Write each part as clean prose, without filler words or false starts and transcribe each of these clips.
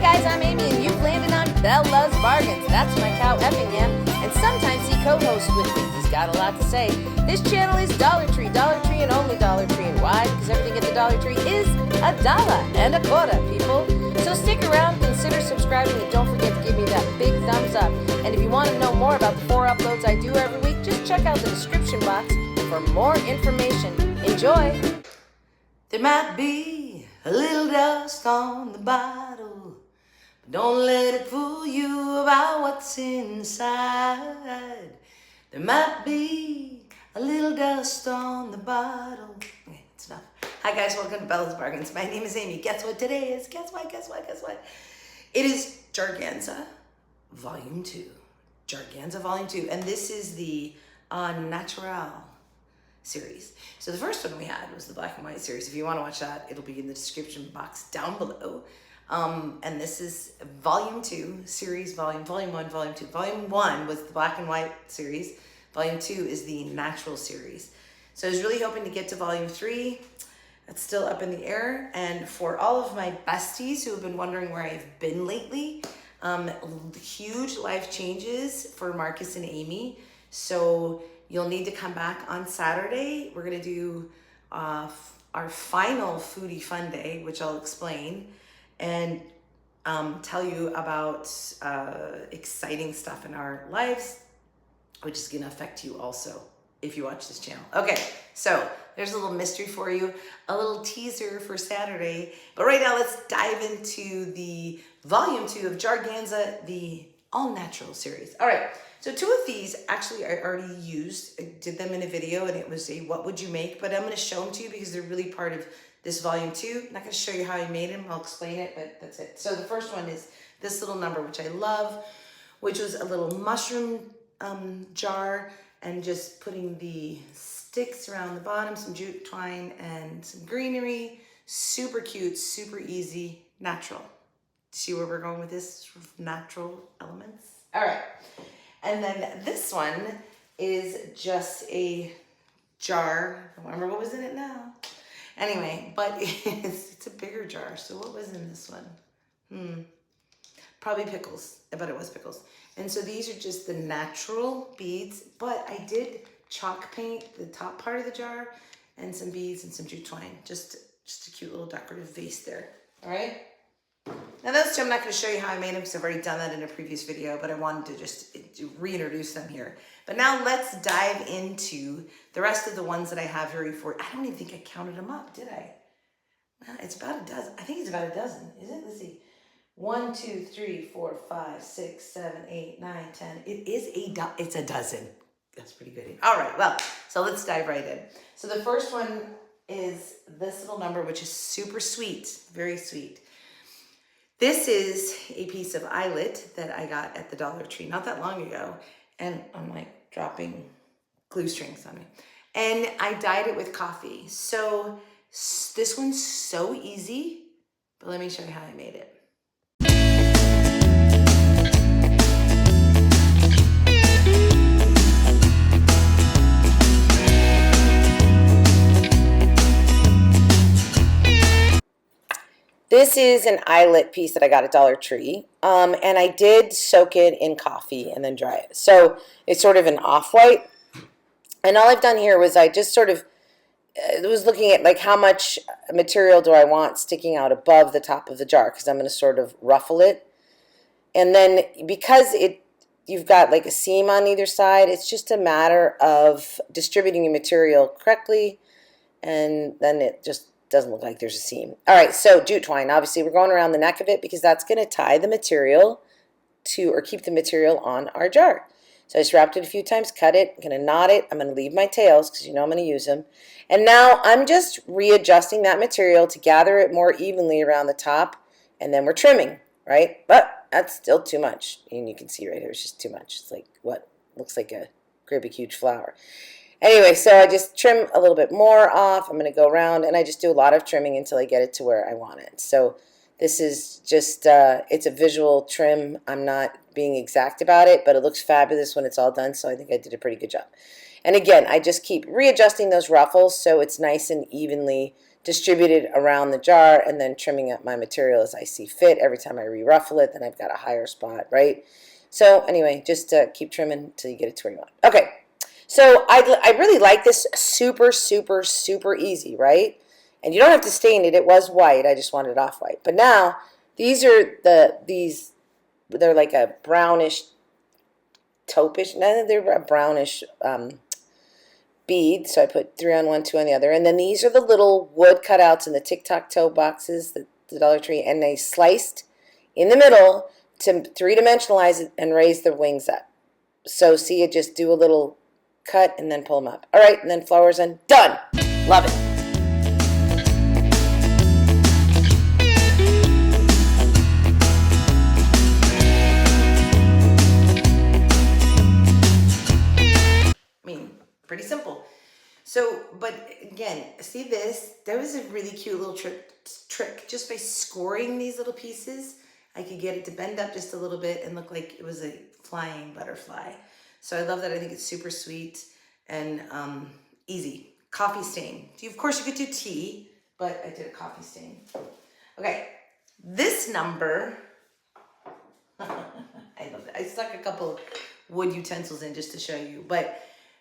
guys, I'm Amy, and you've landed on Belle Loves Bargains. That's my cow Effingham, and sometimes he co-hosts with me. He's got a lot to say. This channel is Dollar Tree, and only Dollar Tree. And why? Because everything at the Dollar Tree is $1.25, people. So stick around, consider subscribing, and don't forget to give me that big thumbs up. And if you want to know more about the 4 uploads I do every week, just check out the description box for more information. Enjoy! There might be a little dust on the bottle, but don't let it fool you about what's inside. There might be a little dust on the bottle. Okay, that's enough. Hi guys, welcome to Belle's Bargains. My name is Amy. Guess what today is? Guess what? It is Jarganza Volume 2. Jarganza Volume 2. And this is the Natural series. So the first one we had was the black and white series. If you want to watch that, it'll be in the description box down below. And this is Volume 2 series, Volume 1, Volume 2. Volume 1 was the black and white series. Volume 2 is the natural series. So I was really hoping to get to Volume 3. That's still up in the air. And for all of my besties who have been wondering where I've been lately, huge life changes for Marcus and Amy. So you'll need to come back on Saturday. We're gonna do our final Foodie Fun Day, which I'll explain, and tell you about exciting stuff in our lives, which is gonna affect you also if you watch this channel. Okay, so there's a little mystery for you, a little teaser for Saturday. But right now, let's dive into the Volume 2 of Jarganza, the all-natural series. All right. So 2 of these, actually, I already used. I did them in a video, and it was a what would you make, but I'm going to show them to you because they're really part of this Volume 2. I'm not going to show you how I made them. I'll explain it, but that's it. So the first one is this little number, which I love, which was a little mushroom jar, and just putting the sticks around the bottom, some jute twine, and some greenery. Super cute, super easy, natural. See where we're going with this? Sort of natural elements. All right. And then this one is just a jar. I don't remember what was in it now. Anyway, but it's a bigger jar. So what was in this one? Probably pickles. I bet it was pickles. And so these are just the natural beads, but I did chalk paint the top part of the jar and some beads and some jute twine. Just a cute little decorative vase there. All right. Now those 2, I'm not going to show you how I made them because I've already done that in a previous video, but I wanted to just reintroduce them here. But now let's dive into the rest of the ones that I have here for. I don't even think I counted them up, did I? Well, it's about a dozen. I think it's about a dozen, is it? Let's see. 1, 2, 3, 4, 5, 6, 7, 8, 9, 10. It's a dozen. That's pretty good. All right, well, so let's dive right in. So the first one is this little number, which is super sweet, very sweet. This is a piece of ILet that I got at the Dollar Tree not that long ago. And I'm like dropping glue strings on me. And I dyed it with coffee. So this one's so easy, but let me show you how I made it. This is an ILet piece that I got at Dollar Tree, and I did soak it in coffee and then dry it. So it's sort of an off-white, and all I've done here was I just sort of was looking at like how much material do I want sticking out above the top of the jar, because I'm going to sort of ruffle it. And then because you've got like a seam on either side, it's just a matter of distributing the material correctly, and then it just doesn't look like there's a seam. All right, so jute twine. Obviously, we're going around the neck of it because that's going to tie the material to, or keep the material on our jar. So I just wrapped it a few times, cut it, I'm going to knot it. I'm going to leave my tails because you know I'm going to use them. And now I'm just readjusting that material to gather it more evenly around the top, and then we're trimming, right? But that's still too much. And you can see right here, it's just too much. It's like what looks like a great big huge flower. Anyway, so I just trim a little bit more off. I'm going to go around, and I just do a lot of trimming until I get it to where I want it. So this is just, it's a visual trim. I'm not being exact about it, but it looks fabulous when it's all done, so I think I did a pretty good job. And again, I just keep readjusting those ruffles so it's nice and evenly distributed around the jar, and then trimming up my material as I see fit. Every time I re-ruffle it, then I've got a higher spot, right? So anyway, just keep trimming until you get it to where you want. Okay, so I really like this. Super, super, super easy, right? And you don't have to stain it. It was white. I just wanted it off-white. But now, these are they're like a brownish, taupish, no, they're a brownish bead. So I put 3 on one, 2 on the other. And then these are the little wood cutouts in the tic-tac-toe boxes, the Dollar Tree, and they sliced in the middle to 3-dimensionalize it and raise the wings up. So see, you just do a little cut and then pull them up. All right, and then flowers and done. Love it. Pretty simple. So, but again, see this? That was a really cute little trick. Just by scoring these little pieces, I could get it to bend up just a little bit and look like it was a flying butterfly. So I love that. I think it's super sweet and easy. Coffee stain. Of course, you could do tea, but I did a coffee stain. Okay, this number, I love it. I stuck a couple of wood utensils in just to show you, but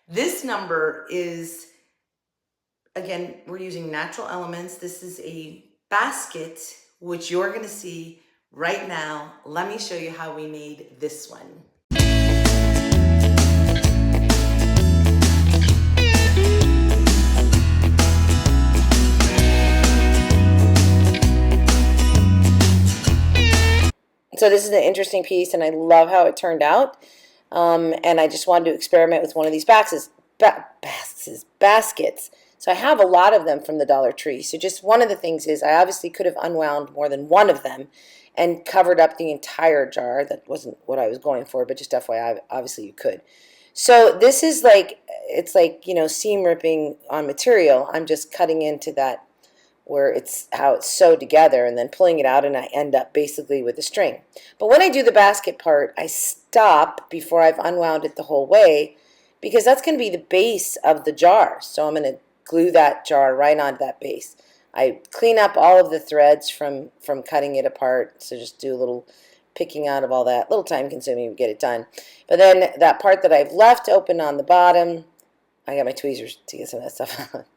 this number is, again, we're using natural elements. This is a basket, which you're going to see right now. Let me show you how we made this one. So this is an interesting piece, and I love how it turned out. And I just wanted to experiment with one of these baskets. So I have a lot of them from the Dollar Tree. So just one of the things is I obviously could have unwound more than one of them and covered up the entire jar. That wasn't what I was going for, but just FYI, obviously you could. So this is like, it's like, you know, seam ripping on material. I'm just cutting into that where it's how it's sewed together and then pulling it out, and I end up basically with a string. But when I do the basket part, I stop before I've unwound it the whole way, because that's going to be the base of the jar. So I'm going to glue that jar right onto that base. I clean up all of the threads from cutting it apart, so just do a little picking out of all that. A little time consuming to get it done. But then that part that I've left open on the bottom, I got my tweezers to get some of that stuff out.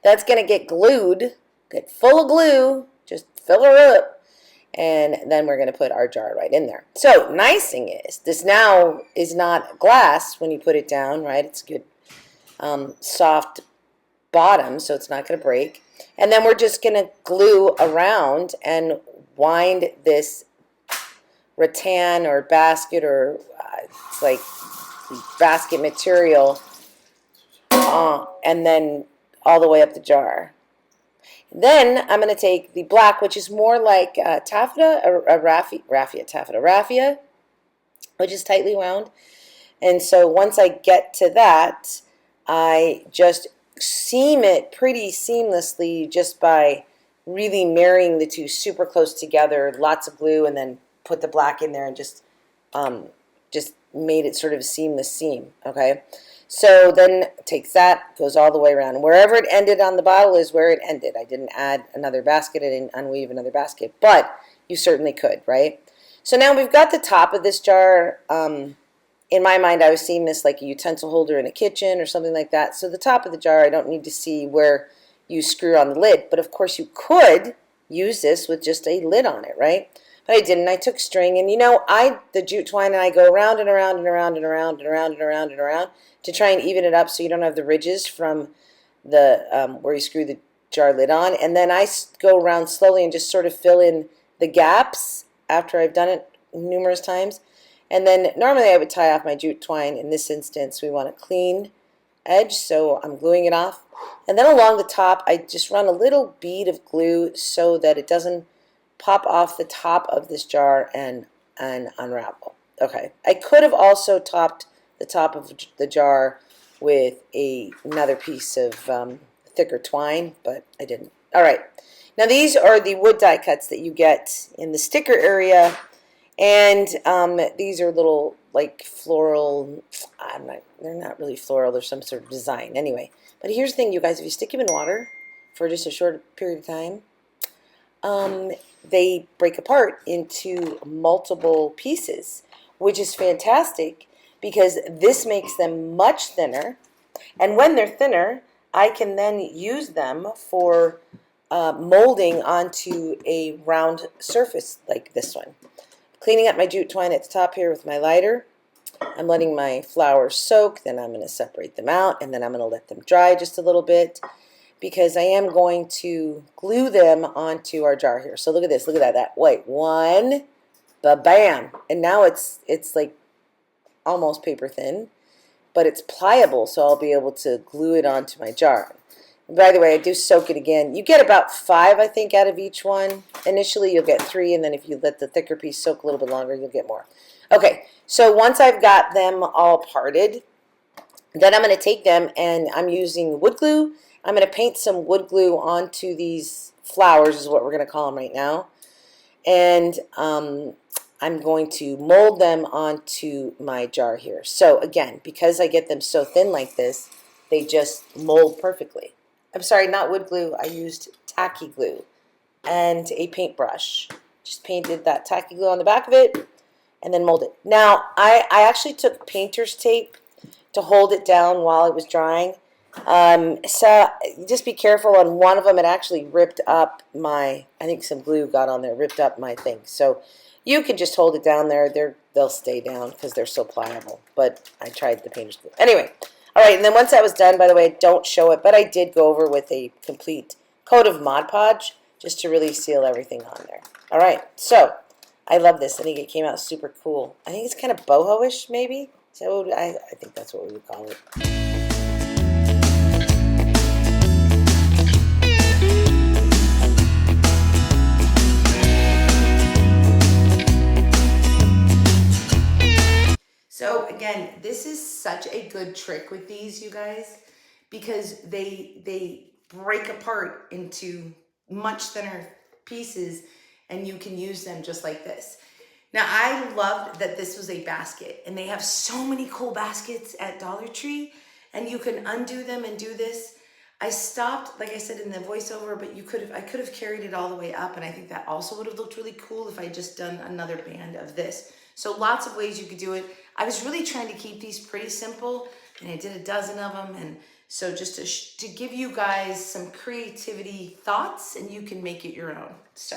That's going to get glued. Get full of glue, just fill her up, and then we're going to put our jar right in there. So, nice thing is, this now is not glass when you put it down, right? It's good soft bottom, so it's not going to break. And then we're just going to glue around and wind this rattan or basket, or it's like basket material, and then all the way up the jar. Then I'm going to take the black, which is more like taffeta, a raffia, which is tightly wound. And so once I get to that, I just seam it pretty seamlessly just by really marrying the two super close together, lots of glue, and then put the black in there and just made it sort of a seamless seam, okay? So then takes that, goes all the way around. And wherever it ended on the bottle is where it ended. I didn't add another basket. I didn't unweave another basket. But you certainly could, right? So now we've got the top of this jar. In my mind, I was seeing this like a utensil holder in a kitchen or something like that. So the top of the jar, I don't need to see where you screw on the lid. But of course, you could use this with just a lid on it, right? But I didn't. I took string, and you know, the jute twine, and I go around and around and around and around and around and around and around to try and even it up so you don't have the ridges from the where you screw the jar lid on. And then I go around slowly and just sort of fill in the gaps after I've done it numerous times. And then normally I would tie off my jute twine. In this instance, we want a clean edge, so I'm gluing it off. And then along the top, I just run a little bead of glue so that it doesn't pop off the top of this jar and unravel. Okay, I could have also topped the top of the jar with another piece of thicker twine, but I didn't. All right, now these are the wood die cuts that you get in the sticker area, and these are little like floral, they're not really floral, they're some sort of design anyway. But here's the thing, you guys, if you stick them in water for just a short period of time, they break apart into multiple pieces, which is fantastic because this makes them much thinner. And when they're thinner, I can then use them for molding onto a round surface like this one. Cleaning up my jute twine at the top here with my lighter. I'm letting my flowers soak, then I'm going to separate them out, and then I'm going to let them dry just a little bit because I am going to glue them onto our jar here. So look at this, look at that. Wait, one, ba-bam. And now it's like almost paper thin, but it's pliable, so I'll be able to glue it onto my jar. And by the way, I do soak it again. You get about 5, I think, out of each one. Initially, you'll get 3, and then if you let the thicker piece soak a little bit longer, you'll get more. Okay, so once I've got them all parted, then I'm going to take them, and I'm using wood glue. I'm going to paint some wood glue onto these flowers, is what we're going to call them right now. And I'm going to mold them onto my jar here. So again, because I get them so thin like this, they just mold perfectly. I'm sorry, not wood glue. I used tacky glue and a paintbrush. Just painted that tacky glue on the back of it and then mold it. Now, I actually took painter's tape to hold it down while it was drying. So just be careful. On one of them, it actually ripped up my, I think some glue got on there, ripped up my thing. So you can just hold it down there. They'll stay down because they're so pliable. But I tried the painter's glue. Anyway, all right, and then once that was done, by the way, I don't show it, but I did go over with a complete coat of Mod Podge just to really seal everything on there. All right, so I love this. I think it came out super cool. I think it's kind of boho-ish, maybe. So I think that's what we would call it. So again, this is such a good trick with these, you guys, because they break apart into much thinner pieces, and you can use them just like this. Now, I loved that this was a basket, and they have so many cool baskets at Dollar Tree, and you can undo them and do this. I stopped, like I said in the voiceover, but I could have carried it all the way up, and I think that also would have looked really cool if I just done another band of this. So lots of ways you could do it. I was really trying to keep these pretty simple, and I did a dozen of them, and so just to give you guys some creativity thoughts, and you can make it your own. So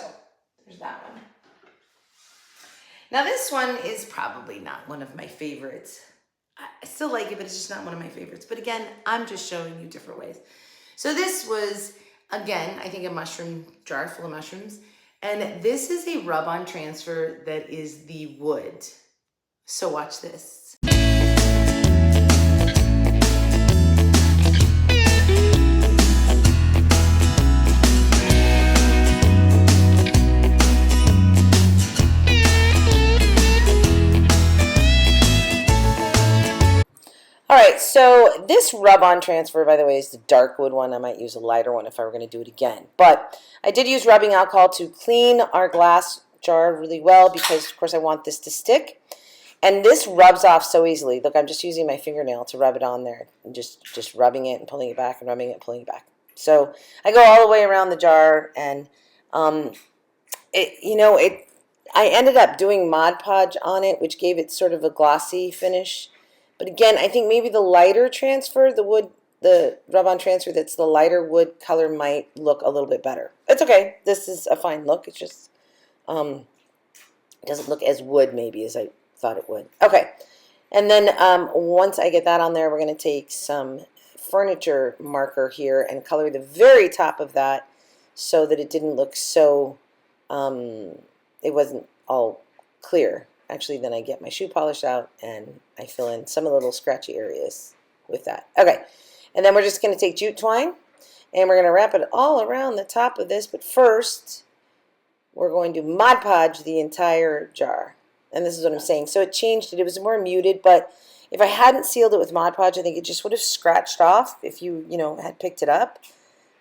there's that one. Now this one is probably not one of my favorites. I still like it, but it's just not one of my favorites. But again, I'm just showing you different ways. So this was, again, I think a mushroom jar full of mushrooms. And this is a rub-on transfer that is the wood. So watch this. All right, so this rub-on transfer, by the way, is the dark wood one. I might use a lighter one if I were going to do it again. But I did use rubbing alcohol to clean our glass jar really well because, of course, I want this to stick. And this rubs off so easily. Look, I'm just using my fingernail to rub it on there. And just rubbing it and pulling it back and rubbing it and pulling it back. So I go all the way around the jar, and I ended up doing Mod Podge on it, which gave it sort of a glossy finish. But again, I think maybe the lighter transfer, the rub-on transfer that's the lighter wood color might look a little bit better. It's okay. This is a fine look. It's just it doesn't look as wood maybe as I thought it would. Okay. And then once I get that on there, we're going to take some furniture marker here and color the very top of that so that it didn't look so, it wasn't all clear. Actually, then I get my shoe polish out and I fill in some of the little scratchy areas with that. Okay, and then we're just going to take jute twine and we're going to wrap it all around the top of this. But first, we're going to Mod Podge the entire jar. And this is what I'm saying. So it changed it. It was more muted, but if I hadn't sealed it with Mod Podge, I think it just would have scratched off if you had picked it up.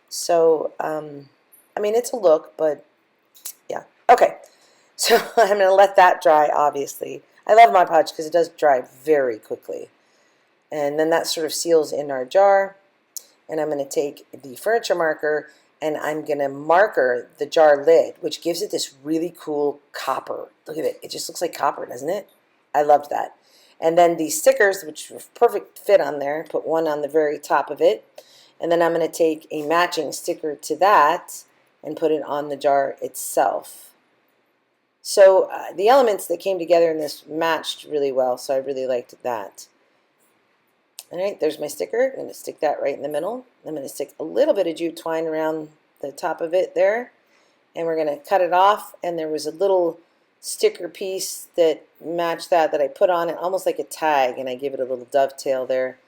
So, I mean, it's a look, but yeah. Okay. So I'm going to let that dry, obviously. I love Mod Podge because it does dry very quickly. And then that sort of seals in our jar. And I'm going to take the furniture marker and I'm going to marker the jar lid, which gives it this really cool copper. Look at it. It just looks like copper, doesn't it? I loved that. And then these stickers, which were perfect fit on there, put one on the very top of it. And then I'm going to take a matching sticker to that and put it on the jar itself. So the elements that came together in this matched really well, so I really liked that. All right, there's my sticker. I'm going to stick that right in the middle. I'm going to stick a little bit of jute twine around the top of it there. And we're going to cut it off. And there was a little sticker piece that matched that I put on it, almost like a tag. And I give it a little dovetail there,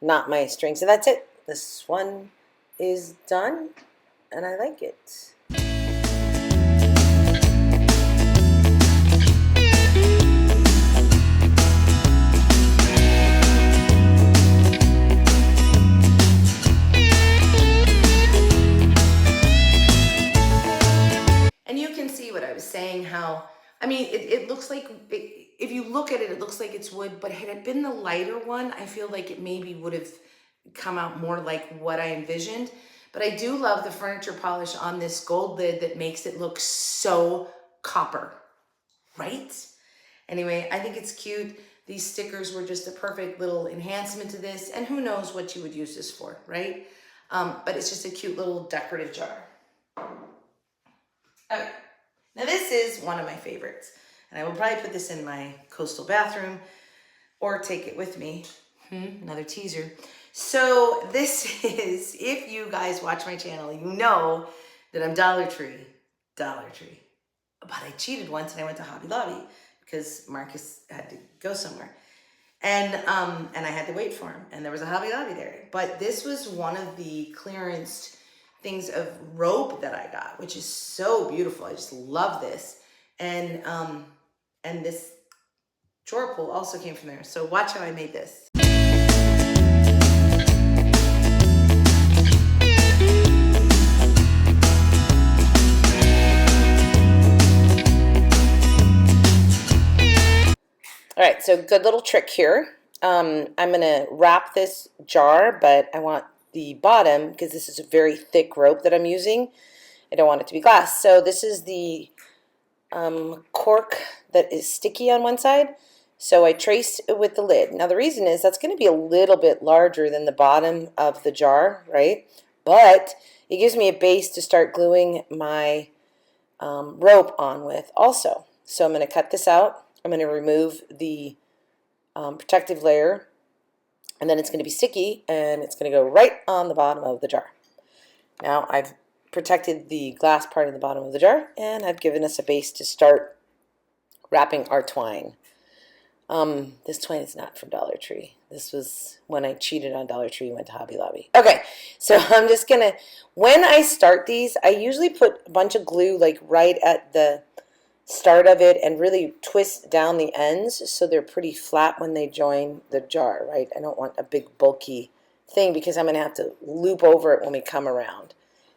not my strings. And that's it. This one is done, and I like it. And you can see what I was saying, how, I mean, it looks like, if you look at it, it looks like it's wood, but had it been the lighter one, I feel like it maybe would have come out more like what I envisioned. But I do love the furniture polish on this gold lid that makes it look so copper, right? Anyway, I think it's cute. These stickers were just a perfect little enhancement to this, and who knows what you would use this for, right? But it's just a cute little decorative jar. Okay, now this is one of my favorites, and I will probably put this in my coastal bathroom or take it with me. Another teaser. So this is, if you guys watch my channel, you know that I'm Dollar Tree. But I cheated once and I went to Hobby Lobby because Marcus had to go somewhere. And I had to wait for him, and there was a Hobby Lobby there. But this was one of the clearance things of rope that I got, which is so beautiful. I just love this. And this drawer pull also came from there. So watch how I made this. All right, so good little trick here. I'm going to wrap this jar, but I want the bottom, because this is a very thick rope that I'm using, I don't want it to be glass. So this is the cork that is sticky on one side. So I traced it with the lid. Now the reason is that's going to be a little bit larger than the bottom of the jar, right? But it gives me a base to start gluing my rope on with also. So I'm going to cut this out. I'm going to remove the protective layer, and then it's going to be sticky, and it's going to go right on the bottom of the jar. Now I've protected the glass part of the bottom of the jar, and I've given us a base to start wrapping our twine. This twine is not from Dollar Tree. This was when I cheated on Dollar Tree and went to Hobby Lobby. Okay, so I'm just going to, when I start these, I usually put a bunch of glue like right at the start of it and really twist down the ends so they're pretty flat when they join the jar, right? I don't want a big bulky thing because I'm going to have to loop over it when we come around.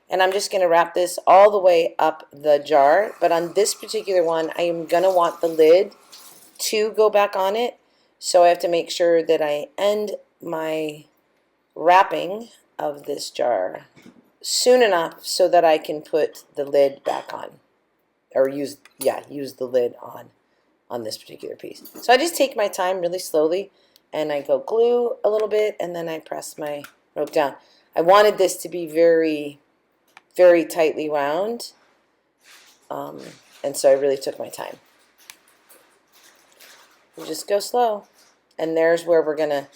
And I'm just going to wrap this all the way up the jar. But on this particular one, I am going to want the lid to go back on it. So I have to make sure that I end my wrapping of this jar soon enough so that I can put the lid back on. Or use the lid on this particular piece. So I just take my time really slowly, and I go glue a little bit, and then I press my rope down. I wanted this to be very, very tightly wound, and so I really took my time. You just go slow, and there's where we're gonna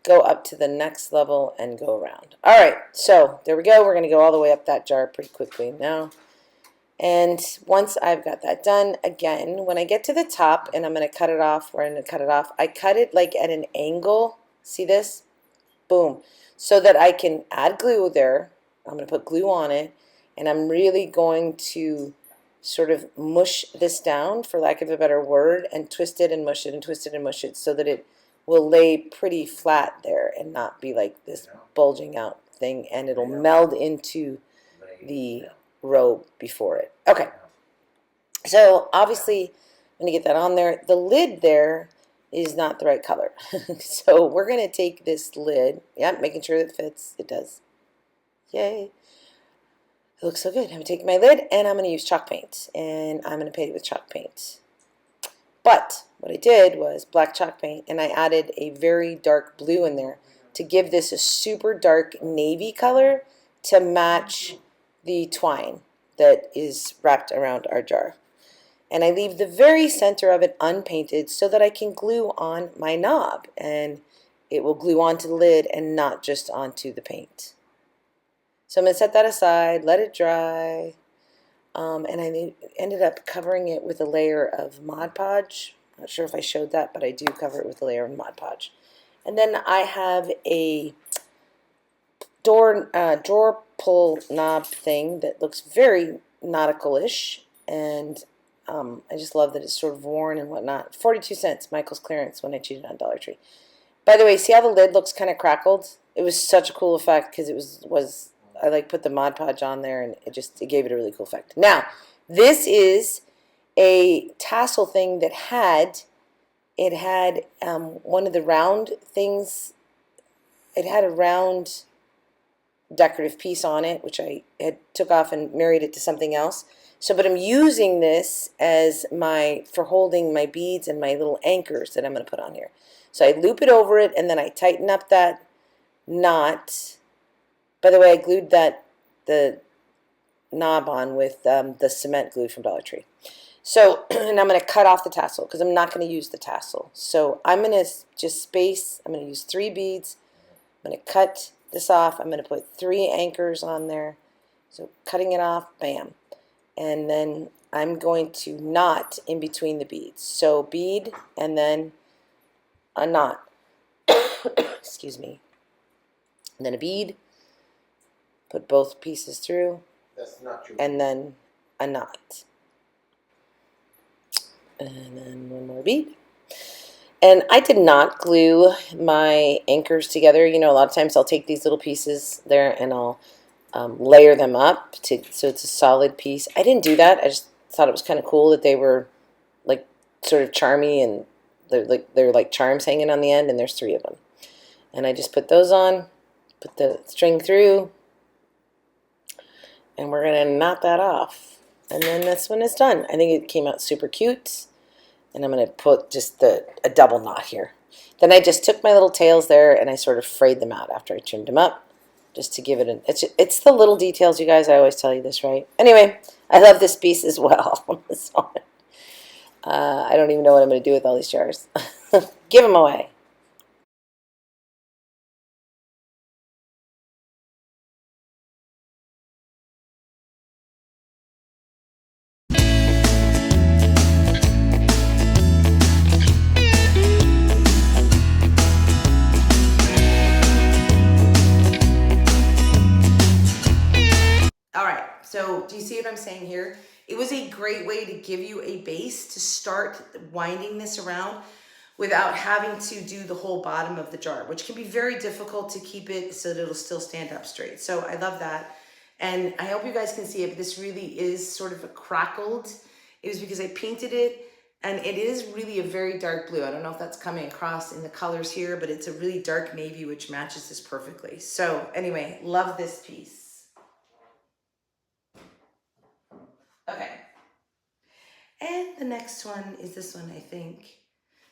go up to the next level and go around. All right, so there we go. We're gonna go all the way up that jar pretty quickly now. And once I've got that done, again, when I get to the top and I'm going to cut it off, I cut it like at an angle. See this? Boom. So that I can add glue there. I'm going to put glue on it, and I'm really going to sort of mush this down, for lack of a better word, and twist it and mush it and twist it and mush it so that it will lay pretty flat there and not be like this bulging out thing, and it'll meld into the robe before it. Okay, so obviously I'm going to get that on there. The lid there is not the right color. So we're going to take this lid, making sure it fits. It does. Yay. It looks so good. I'm going to take my lid and I'm going to use chalk paint. And I'm going to paint it with chalk paint. But what I did was black chalk paint, and I added a very dark blue in there to give this a super dark navy color to match the twine that is wrapped around our jar. And I leave the very center of it unpainted so that I can glue on my knob, and it will glue onto the lid and not just onto the paint. So I'm going to set that aside, let it dry, and I ended up covering it with a layer of Mod Podge. Not sure if I showed that, but I do cover it with a layer of Mod Podge. And then I have a drawer pull knob thing that looks very nautical-ish, and I just love that it's sort of worn and whatnot. 42 cents, Michael's clearance when I cheated on Dollar Tree. By the way, see how the lid looks kind of crackled? It was such a cool effect because it was I like put the Mod Podge on there, and it gave it a really cool effect. Now, this is a tassel thing that had one of the round things. It had a round decorative piece on it, which I had took off and married it to something else. So, but I'm using this as for holding my beads and my little anchors that I'm going to put on here. So I loop it over it, and then I tighten up that knot. By the way, I glued the knob on with the cement glue from Dollar Tree. So, and I'm going to cut off the tassel because I'm not going to use the tassel. So I'm going to just space. I'm going to use 3 beads. I'm going to cut this off. I'm going to put 3 anchors on there. So cutting it off, bam. And then I'm going to knot in between the beads. So bead and then a knot. Excuse me. And then a bead. Put both pieces through. That's not true. And then a knot. And then one more bead. And I did not glue my anchors together. You know, a lot of times I'll take these little pieces there and I'll layer them up so it's a solid piece. I didn't do that. I just thought it was kind of cool that they were like sort of charmy, and they're like charms hanging on the end, and there's 3 of them. And I just put those on, put the string through, and we're going to knot that off. And then this one is done. I think it came out super cute. And I'm going to put just a double knot here. Then I just took my little tails there and I sort of frayed them out after I trimmed them up, just to give it it's the little details, you guys. I always tell you this, right? Anyway, I love this piece as well. I don't even know what I'm going to do with all these jars. Give them away. So do you see what I'm saying here? It was a great way to give you a base to start winding this around without having to do the whole bottom of the jar, which can be very difficult to keep it so that it'll still stand up straight. So I love that. And I hope you guys can see it, but this really is sort of a crackled. It was because I painted it, and it is really a very dark blue. I don't know if that's coming across in the colors here, but it's a really dark navy, which matches this perfectly. So anyway, love this piece. Okay, and the next one is this one, I think.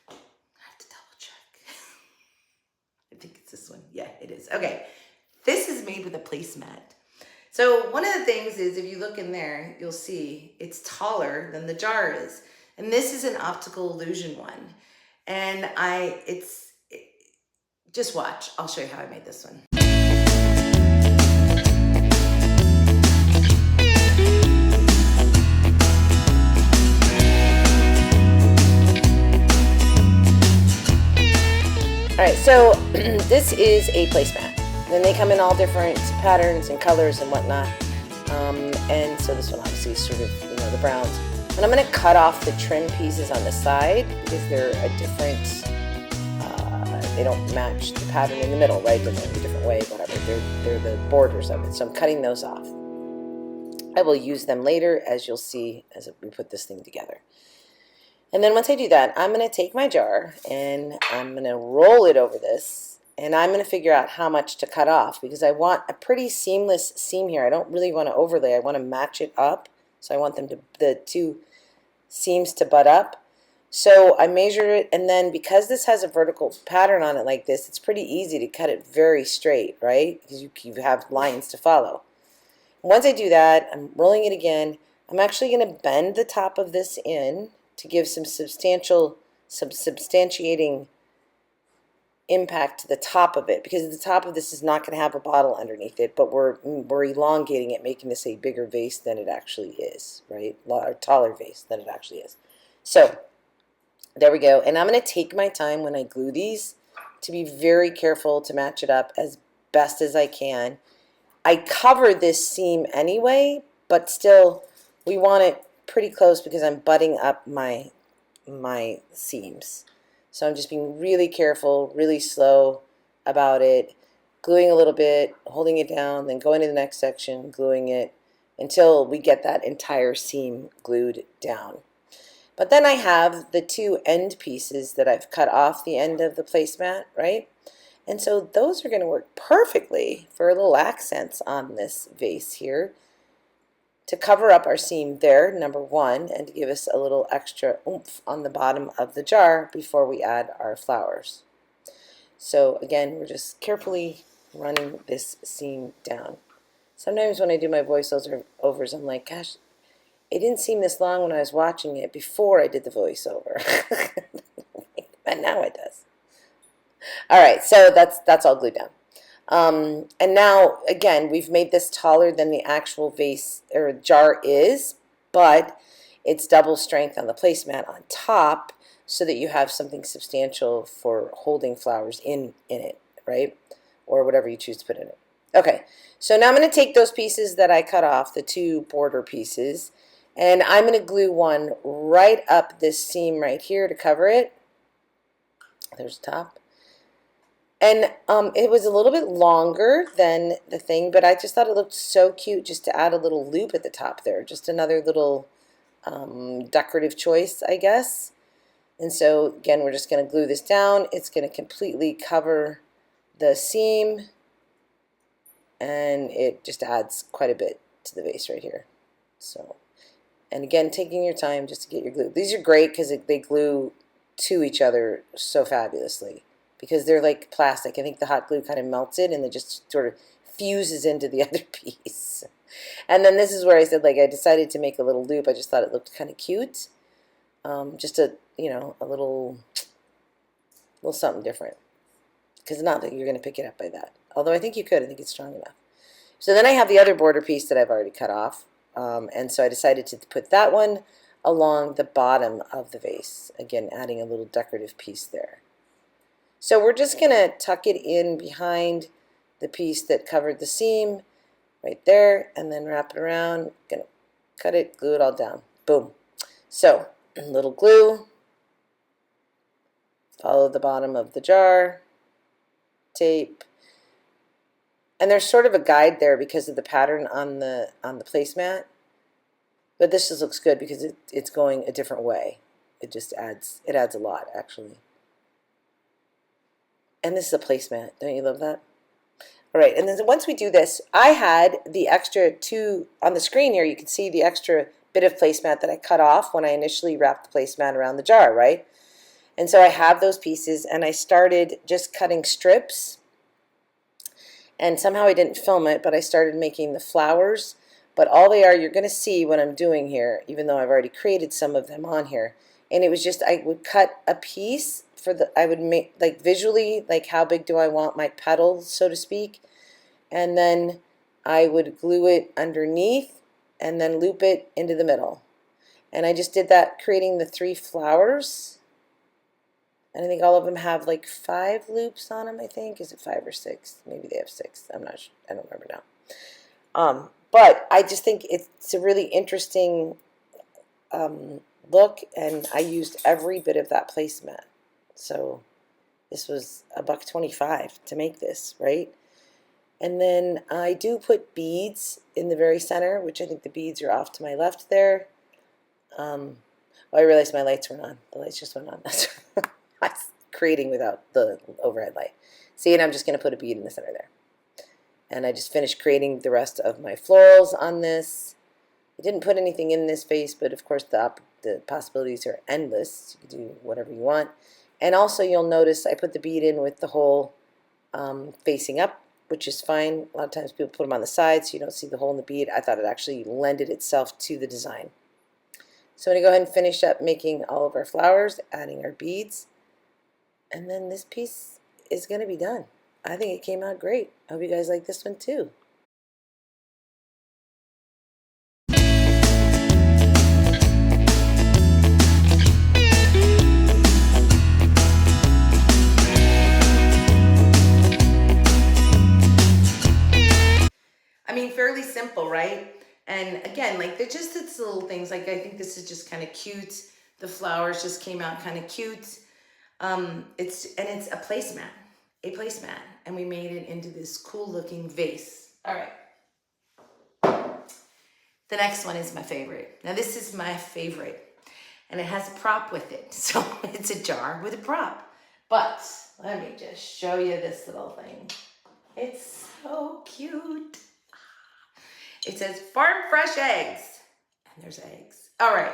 I have to double check. I think it's this one. Yeah, it is. Okay, this is made with a placemat. So one of the things is, if you look in there, you'll see it's taller than the jar is. And this is an optical illusion one. And just watch. I'll show you how I made this one. All right, so this is a placemat. Then they come in all different patterns and colors and whatnot. And so this one obviously is sort of, the browns. And I'm going to cut off the trim pieces on the side because they're a different, they don't match the pattern in the middle, right? They're a different way, whatever. They're the borders of it. So I'm cutting those off. I will use them later, as you'll see as we put this thing together. And then once I do that, I'm going to take my jar and I'm going to roll it over this And I'm going to figure out how much to cut off because I want a pretty seamless seam here. I don't really want to overlay. I want to match it up. So I want them to, the two seams to butt up. So I measure it, and then because this has a vertical pattern on it like this, it's pretty easy to cut it very straight, right? Because you have lines to follow. Once I do that, I'm rolling it again. I'm actually going to bend the top of this in to give some substantiating impact to the top of it, because the top of this is not going to have a bottle underneath it, but we're elongating it, making this a bigger vase than it actually is, right? Or taller vase than it actually is. So there we go. And I'm going to take my time when I glue these to be very careful to match it up as best as I can. I cover this seam anyway, but still we want it pretty close because I'm butting up my seams. So I'm just being really careful, really slow about it, gluing a little bit, holding it down, then going to the next section, gluing it until we get that entire seam glued down. But then I have the two end pieces that I've cut off the end of the placemat, right? And so those are going to work perfectly for little accents on this vase here to cover up our seam there, number one, and to give us a little extra oomph on the bottom of the jar before we add our flowers. So again, we're just carefully running this seam down. Sometimes when I do my voiceovers, I'm like, gosh, it didn't seem this long when I was watching it before I did the voiceover. But now it does. All right, so that's all glued down. And now, again, we've made this taller than the actual vase or jar is, but it's double strength on the placemat on top so that you have something substantial for holding flowers in it, right? Or whatever you choose to put in it. Okay, so now I'm going to take those pieces that I cut off, the two border pieces, and I'm going to glue one right up this seam right here to cover it. There's the top. And it was a little bit longer than the thing, but I just thought it looked so cute just to add a little loop at the top there. Just another little decorative choice, I guess. And so, again, we're just going to glue this down. It's going to completely cover the seam, and it just adds quite a bit to the vase right here. So, and again, taking your time just to get your glue. These are great because they glue to each other so fabulously, because they're like plastic. I think the hot glue kind of melts it and it just sort of fuses into the other piece. And then this is where I said, like, I decided to make a little loop. I just thought it looked kind of cute. Just a, you know, a little something different. Because not that you're going to pick it up by that. Although I think you could. I think it's strong enough. So then I have the other border piece that I've already cut off. And so I decided to put that one along the bottom of the vase. Again, adding a little decorative piece there. So we're just going to tuck it in behind the piece that covered the seam right there, and then wrap it around. Going to cut it, glue it all down. Boom. So a little glue. Follow the bottom of the jar. Tape. And there's sort of a guide there because of the pattern on the placemat. But this just looks good because it's going a different way. It just adds a lot, actually. And this is a placemat. Don't you love that? All right, and then once we do this, I had the extra two on the screen here. You can see the extra bit of placemat that I cut off when I initially wrapped the placemat around the jar, right? And so I have those pieces, and I started just cutting strips. And somehow I didn't film it, but I started making the flowers. But all they are, you're going to see what I'm doing here, even though I've already created some of them on here. And it was just, I would cut a piece for the, I would make, like, visually, like, how big do I want my petals, so to speak. And then I would glue it underneath and then loop it into the middle. And I just did that, creating the 3 flowers. And I think all of them have like 5 loops on them, I think. Is it 5 or 6? Maybe they have 6. I'm not sure. I don't remember now. But I just think it's a really interesting look, and I used every bit of that placemat. So this was $1.25 to make this, right? And then I do put beads in the very center, which I think the beads are off to my left there. Well, I realized my lights weren't on. The lights just went on. I creating without the overhead light. See, and I'm just going to put a bead in the center there. And I just finished creating the rest of my florals on this. I didn't put anything in this face, but of course the possibilities are endless. You can do whatever you want. And also you'll notice I put the bead in with the hole facing up, which is fine. A lot of times people put them on the side so you don't see the hole in the bead. I thought it actually lended itself to the design. So I'm going to go ahead and finish up making all of our flowers, adding our beads. And then this piece is going to be done. I think it came out great. I hope you guys like this one too. I mean, fairly simple, right? And again, like they're just it's little things. Like I think this is just kind of cute. The flowers just came out kind of cute. It's a placemat, and we made it into this cool looking vase. All right. The next one is my favorite. Now this is my favorite, and it has a prop with it. So it's a jar with a prop. But let me just show you this little thing. It's so cute. It says farm fresh eggs, and there's eggs. All right.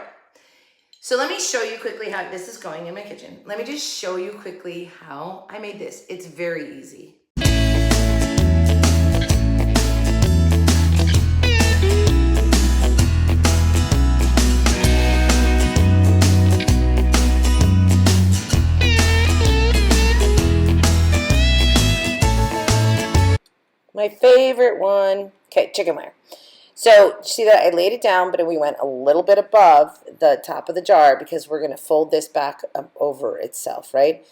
So let me show you quickly how this is going in my kitchen. Let me just show you quickly how I made this. It's very easy. My favorite one, okay, chicken wire. So see that I laid it down, but we went a little bit above the top of the jar because we're going to fold this back up over itself, right?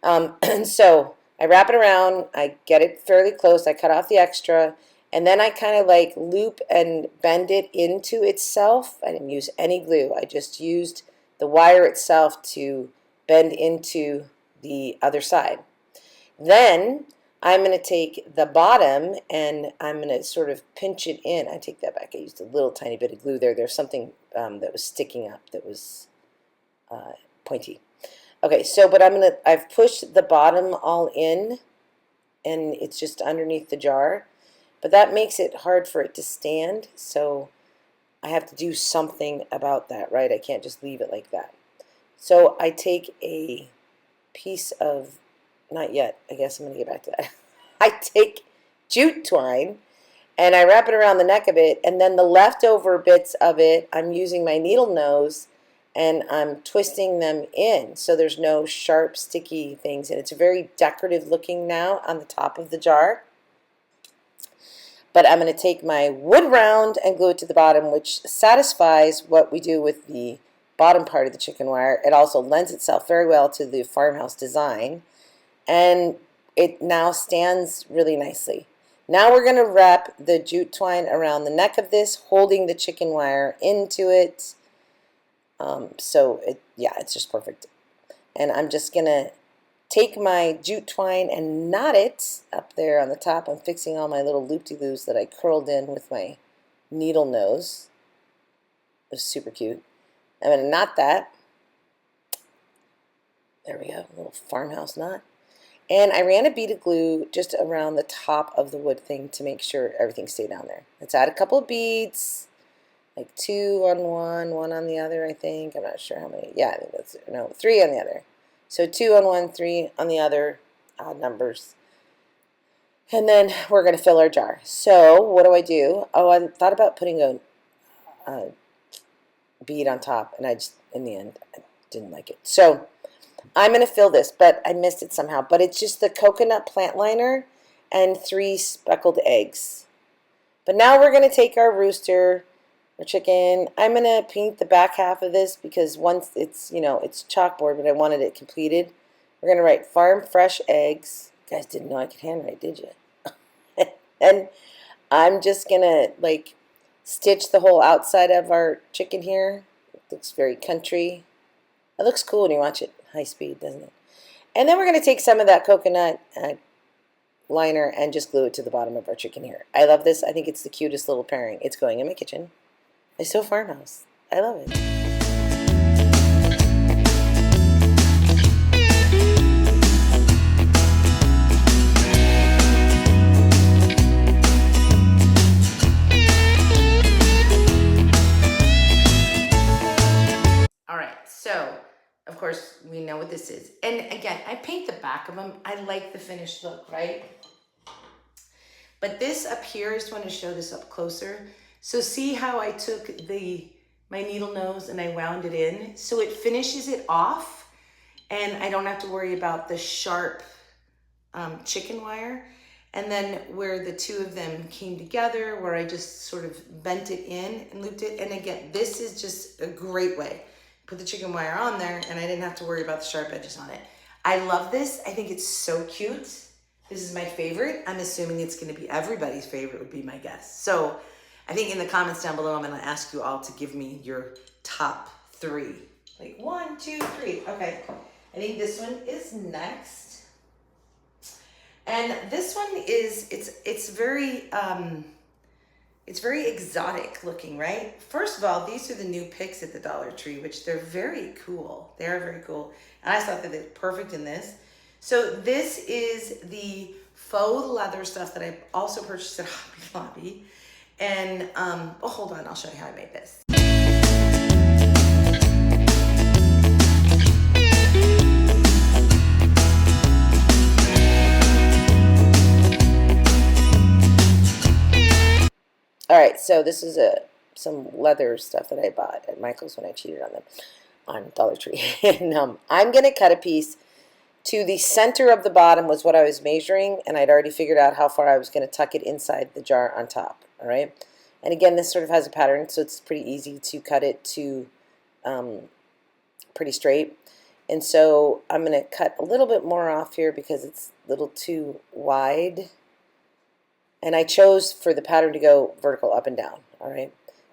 And so I wrap it around, I get it fairly close, I cut off the extra, and then I kind of like loop and bend it into itself. I didn't use any glue. I just used the wire itself to bend into the other side. Then I'm going to take the bottom and I'm going to sort of pinch it in. I take that back. I used a little tiny bit of glue there. There's something that was sticking up that was pointy. Okay, so but I've pushed the bottom all in, and it's just underneath the jar. But that makes it hard for it to stand, so I have to do something about that, right? I can't just leave it like that. So I take a piece of, not yet, I guess I'm going to get back to that. I take jute twine and I wrap it around the neck of it, and then the leftover bits of it, I'm using my needle nose and I'm twisting them in so there's no sharp, sticky things. And it's very decorative looking now on the top of the jar. But I'm going to take my wood round and glue it to the bottom, which satisfies what we do with the bottom part of the chicken wire. It also lends itself very well to the farmhouse design. And it now stands really nicely. Now we're going to wrap the jute twine around the neck of this, holding the chicken wire into it. Yeah, it's just perfect. And I'm just going to take my jute twine and knot it up there on the top. I'm fixing all my little loop-de-loos that I curled in with my needle nose. It was super cute. I'm going to knot that. There we go, a little farmhouse knot. And I ran a bead of glue just around the top of the wood thing to make sure everything stayed down there. Let's add a couple of beads, like 2 on one on the other, I think. I'm not sure how many. Yeah, I think that's, no, 3 on the other. So 2 on one, 3 on the other, odd numbers. And then we're going to fill our jar. So what do? Oh, I thought about putting a bead on top, and I just, in the end, I didn't like it. So I'm going to fill this, but I missed it somehow. But it's just the coconut plant liner and 3 speckled eggs. But now we're going to take our rooster, our chicken. I'm going to paint the back half of this because once it's, it's chalkboard, but I wanted it completed. We're going to write farm fresh eggs. You guys didn't know I could handwrite, did you? And I'm just going to, like, stitch the whole outside of our chicken here. It looks very country. It looks cool when you watch it high speed, doesn't it? And then we're going to take some of that coconut liner and just glue it to the bottom of our chicken here. I love this. I think it's the cutest little pairing. It's going in my kitchen. It's so farmhouse. I love it. right, so of course we know what this is. And again, I paint the back of them. I like the finished look, right? But this up here, I just want to show this up closer. So see how I took my needle nose and I wound it in? So it finishes it off and I don't have to worry about the sharp chicken wire. And then where the two of them came together, where I just sort of bent it in and looped it. And again, this is just a great way. Put the chicken wire on there and I didn't have to worry about the sharp edges on it. I love this. I think it's so cute. This is my favorite. I'm assuming it's going to be everybody's favorite would be my guess. So I think in the comments down below, I'm going to ask you all to give me your top 3. Like 1, 2, 3. Okay. I think this one is next. And this one is, it's very exotic looking, right? First of all, these are the new picks at the Dollar Tree, which they're very cool. They are very cool. And I thought that they're perfect in this. So this is the faux leather stuff that I also purchased at Hobby Lobby. And, oh, hold on, I'll show you how I made this. All right, so this is some leather stuff that I bought at Michael's when I cheated on them on Dollar Tree. And I'm going to cut a piece to the center of the bottom was what I was measuring, and I'd already figured out how far I was going to tuck it inside the jar on top, all right? And again, this sort of has a pattern, so it's pretty easy to cut it to pretty straight. And so I'm going to cut a little bit more off here because it's a little too wide. And I chose for the pattern to go vertical up and down, all right?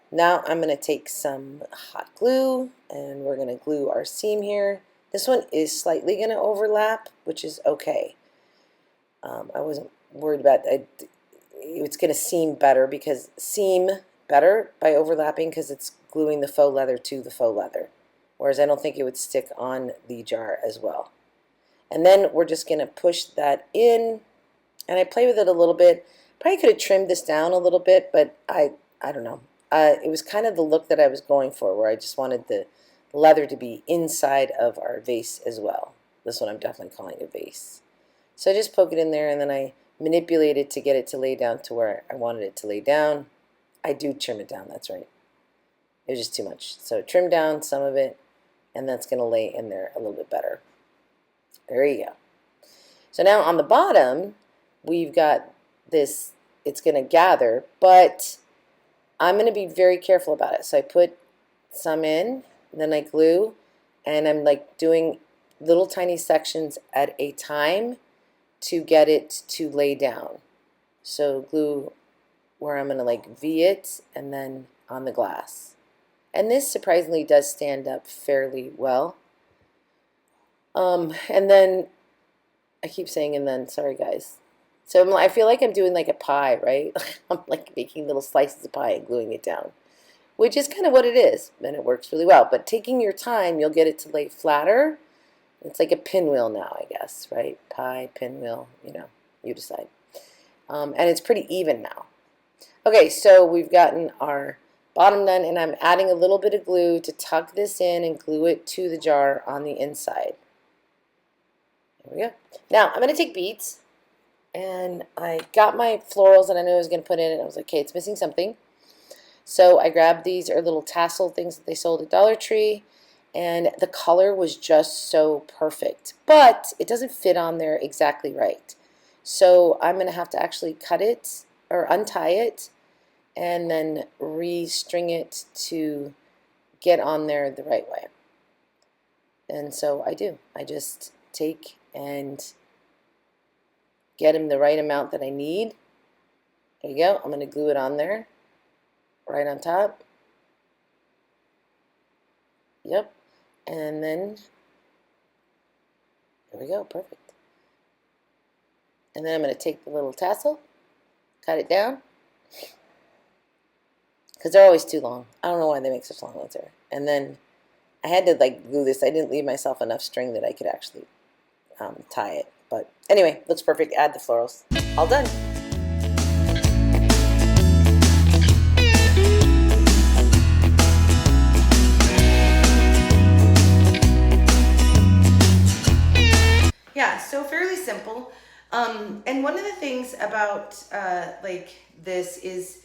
Now I'm going to take some hot glue, and we're going to glue our seam here. This one is slightly going to overlap, which is okay. I wasn't worried about that. It's going to seam better by overlapping because it's gluing the faux leather to the faux leather. Whereas I don't think it would stick on the jar as well. And then we're just going to push that in, and I play with it a little bit. Probably could have trimmed this down a little bit, but I don't know. It was kind of the look that I was going for, where I just wanted the leather to be inside of our vase as well. This one I'm definitely calling a vase. So I just poke it in there, and then I manipulate it to get it to lay down to where I wanted it to lay down. I do trim it down, that's right. It was just too much. So trim down some of it, and that's going to lay in there a little bit better. There you go. So now on the bottom, we've got this, it's going to gather, but I'm going to be very careful about it. So I put some in, then I glue, and I'm like doing little tiny sections at a time to get it to lay down. So glue where I'm going to like V it, and then on the glass. And this surprisingly does stand up fairly well. And then, I keep saying and then, sorry guys. So I feel like I'm doing like a pie, right? I'm like making little slices of pie and gluing it down, which is kind of what it is, and it works really well. But taking your time, you'll get it to lay flatter. It's like a pinwheel now, I guess, right? Pie, pinwheel, you know, you decide. And it's pretty even now. Okay, so we've gotten our bottom done, and I'm adding a little bit of glue to tuck this in and glue it to the jar on the inside. There we go. Now, I'm going to take beads, and I got my florals that I knew I was going to put in, and I was like, okay, it's missing something. So I grabbed these little tassel things that they sold at Dollar Tree, and the color was just so perfect, but it doesn't fit on there exactly right. So I'm going to have to actually cut it or untie it and then restring it to get on there the right way. And so I do. I just take and get them the right amount that I need. There you go. I'm going to glue it on there, right on top. Yep. And then, there we go, perfect. And then I'm going to take the little tassel, cut it down, because they're always too long. I don't know why they make such long ones there. And then I had to like glue this. I didn't leave myself enough string that I could actually tie it. But anyway, looks perfect. Add the florals. All done. yeah, so fairly simple. And one of the things about like this is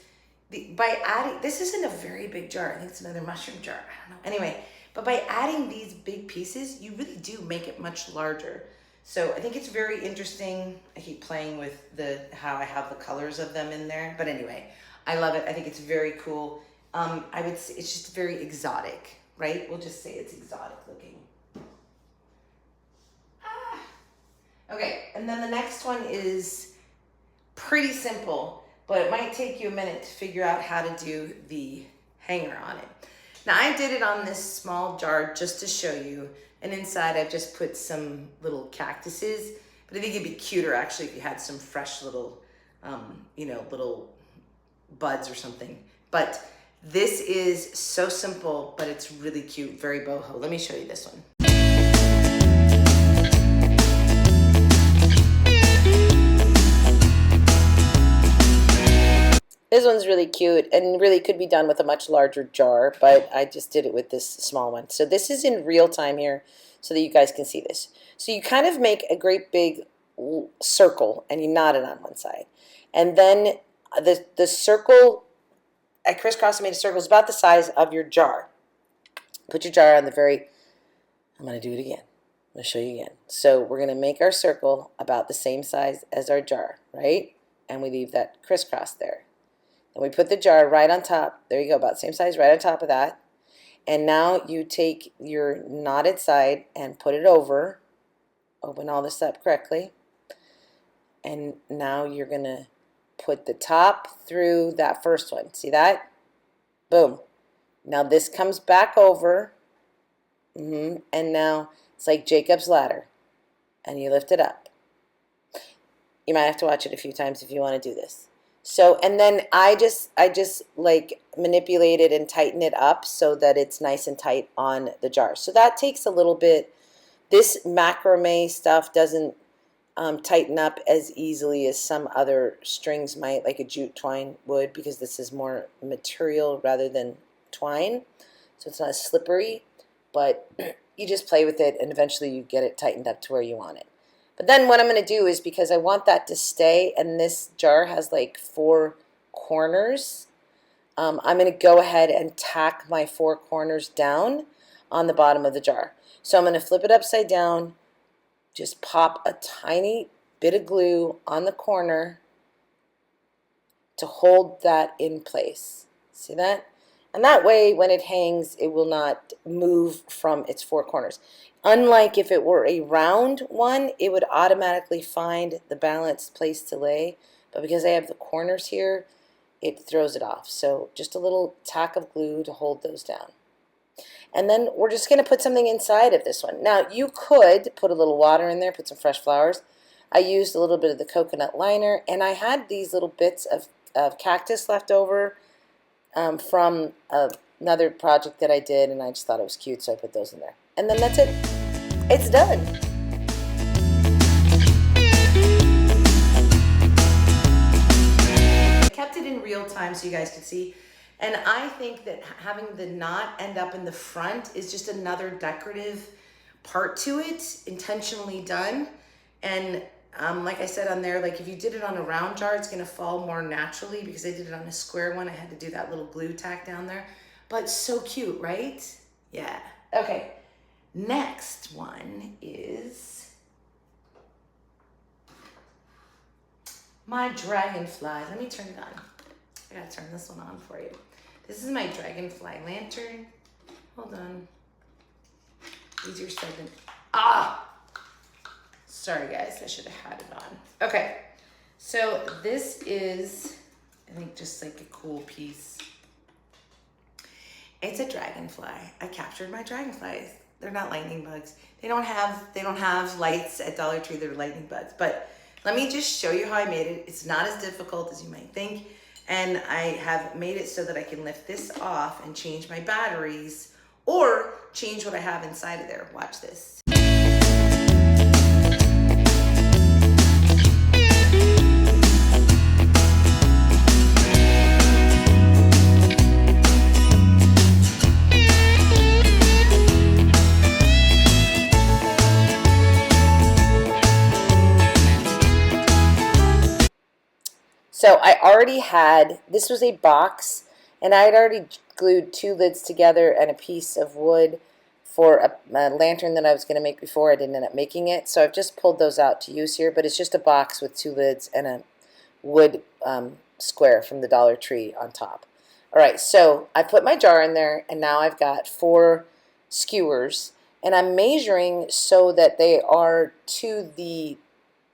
by adding, this isn't a very big jar. I think it's another mushroom jar. I don't know. Anyway, but by adding these big pieces, you really do make it much larger. So I think it's very interesting. I keep playing with how I have the colors of them in there. But anyway, I love it. I think it's very cool. I would say it's just very exotic, right? We'll just say it's exotic looking. Okay, and then the next one is pretty simple, but it might take you a minute to figure out how to do the hanger on it. Now I did it on this small jar just to show you, and inside I've just put some little cactuses, but I think it'd be cuter actually if you had some fresh little, you know, little buds or something. But this is so simple, but it's really cute, very boho. Let me show you this one. This one's really cute and really could be done with a much larger jar, but I just did it with this small one. So this is in real time here so that you guys can see this. So you kind of make a great big circle and you knot it on one side. And then the circle, I crisscrossed and made a circle, is about the size of your jar. Put your jar on the very, I'm going to do it again. I'm going to show you again. So we're going to make our circle about the same size as our jar, right? And we leave that crisscross there. And we put the jar right on top. There you go, about the same size, right on top of that. And now you take your knotted side and put it over. Open all this up correctly. And now you're going to put the top through that first one. See that? Boom. Now this comes back over. And now it's like Jacob's ladder. And you lift it up. You might have to watch it a few times if you want to do this. So, and then I just like manipulate it and tighten it up so that it's nice and tight on the jar. So that takes a little bit. This macrame stuff doesn't tighten up as easily as some other strings might, like a jute twine would, because this is more material rather than twine. So it's not as slippery, but you just play with it and eventually you get it tightened up to where you want it. But then what I'm going to do is, because I want that to stay, and this jar has like 4 corners, I'm going to go ahead and tack my 4 corners down on the bottom of the jar. So I'm going to flip it upside down, just pop a tiny bit of glue on the corner to hold that in place. See that? And that way, when it hangs, it will not move from its 4 corners. Unlike if it were a round one, it would automatically find the balanced place to lay. But because I have the corners here, it throws it off. So just a little tack of glue to hold those down. And then we're just going to put something inside of this one. Now, you could put a little water in there, put some fresh flowers. I used a little bit of the coconut liner, and I had these little bits of cactus left over from another project that I did, and I just thought it was cute, so I put those in there. And then that's it. It's done. I kept it in real time so you guys could see. And I think that having the knot end up in the front is just another decorative part to it, intentionally done. And like I said on there, like if you did it on a round jar, it's gonna fall more naturally. Because I did it on a square one, I had to do that little glue tack down there. But so cute, right? Yeah. Okay. Next one is my dragonfly. Let me turn it on. I gotta turn this one on for you. This is my dragonfly lantern. Hold on. Easier said than... Sorry guys, I should have had it on. Okay, so this is, I think, just like a cool piece. It's a dragonfly. I captured my dragonflies. They're not lightning bugs. They don't have lights at Dollar Tree. They're lightning bugs. But let me just show you how I made it. It's not as difficult as you might think. And I have made it so that I can lift this off and change my batteries or change what I have inside of there. Watch this. So I already had, this was a box, and I had already glued 2 lids together and a piece of wood for a lantern that I was going to make before. I didn't end up making it, so I've just pulled those out to use here, but it's just a box with 2 lids and a wood square from the Dollar Tree on top. All right, so I put my jar in there, and now I've got 4 skewers, and I'm measuring so that they are to the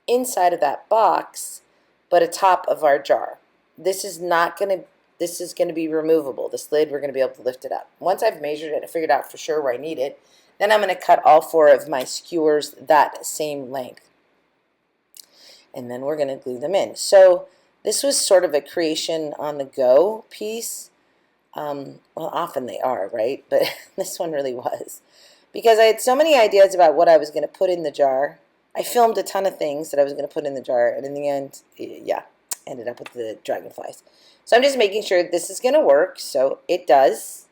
inside of that box, but atop of our jar. This is going to be removable. This lid, we're going to be able to lift it up. Once I've measured it and figured out for sure where I need it, then I'm going to cut all 4 of my skewers that same length. And then we're going to glue them in. So this was sort of a creation on the go piece. Well, often they are, right? But this one really was. Because I had so many ideas about what I was going to put in the jar. I filmed a ton of things that I was going to put in the jar, and in the end, yeah, ended up with the dragonflies. So I'm just making sure this is going to work, so it does.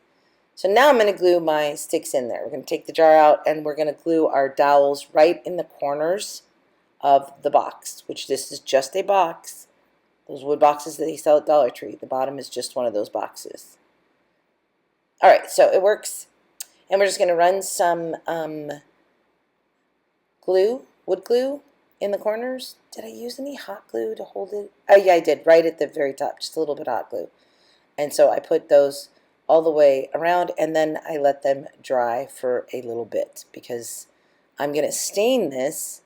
So now I'm going to glue my sticks in there. We're going to take the jar out, and we're going to glue our dowels right in the corners of the box, which this is just a box. Those wood boxes that they sell at Dollar Tree, the bottom is just one of those boxes. All right, so it works. And we're just going to run some wood glue in the corners. Did I use any hot glue to hold it? Oh, yeah, I did, right at the very top, just a little bit of hot glue. And so I put those all the way around, and then I let them dry for a little bit because I'm going to stain this,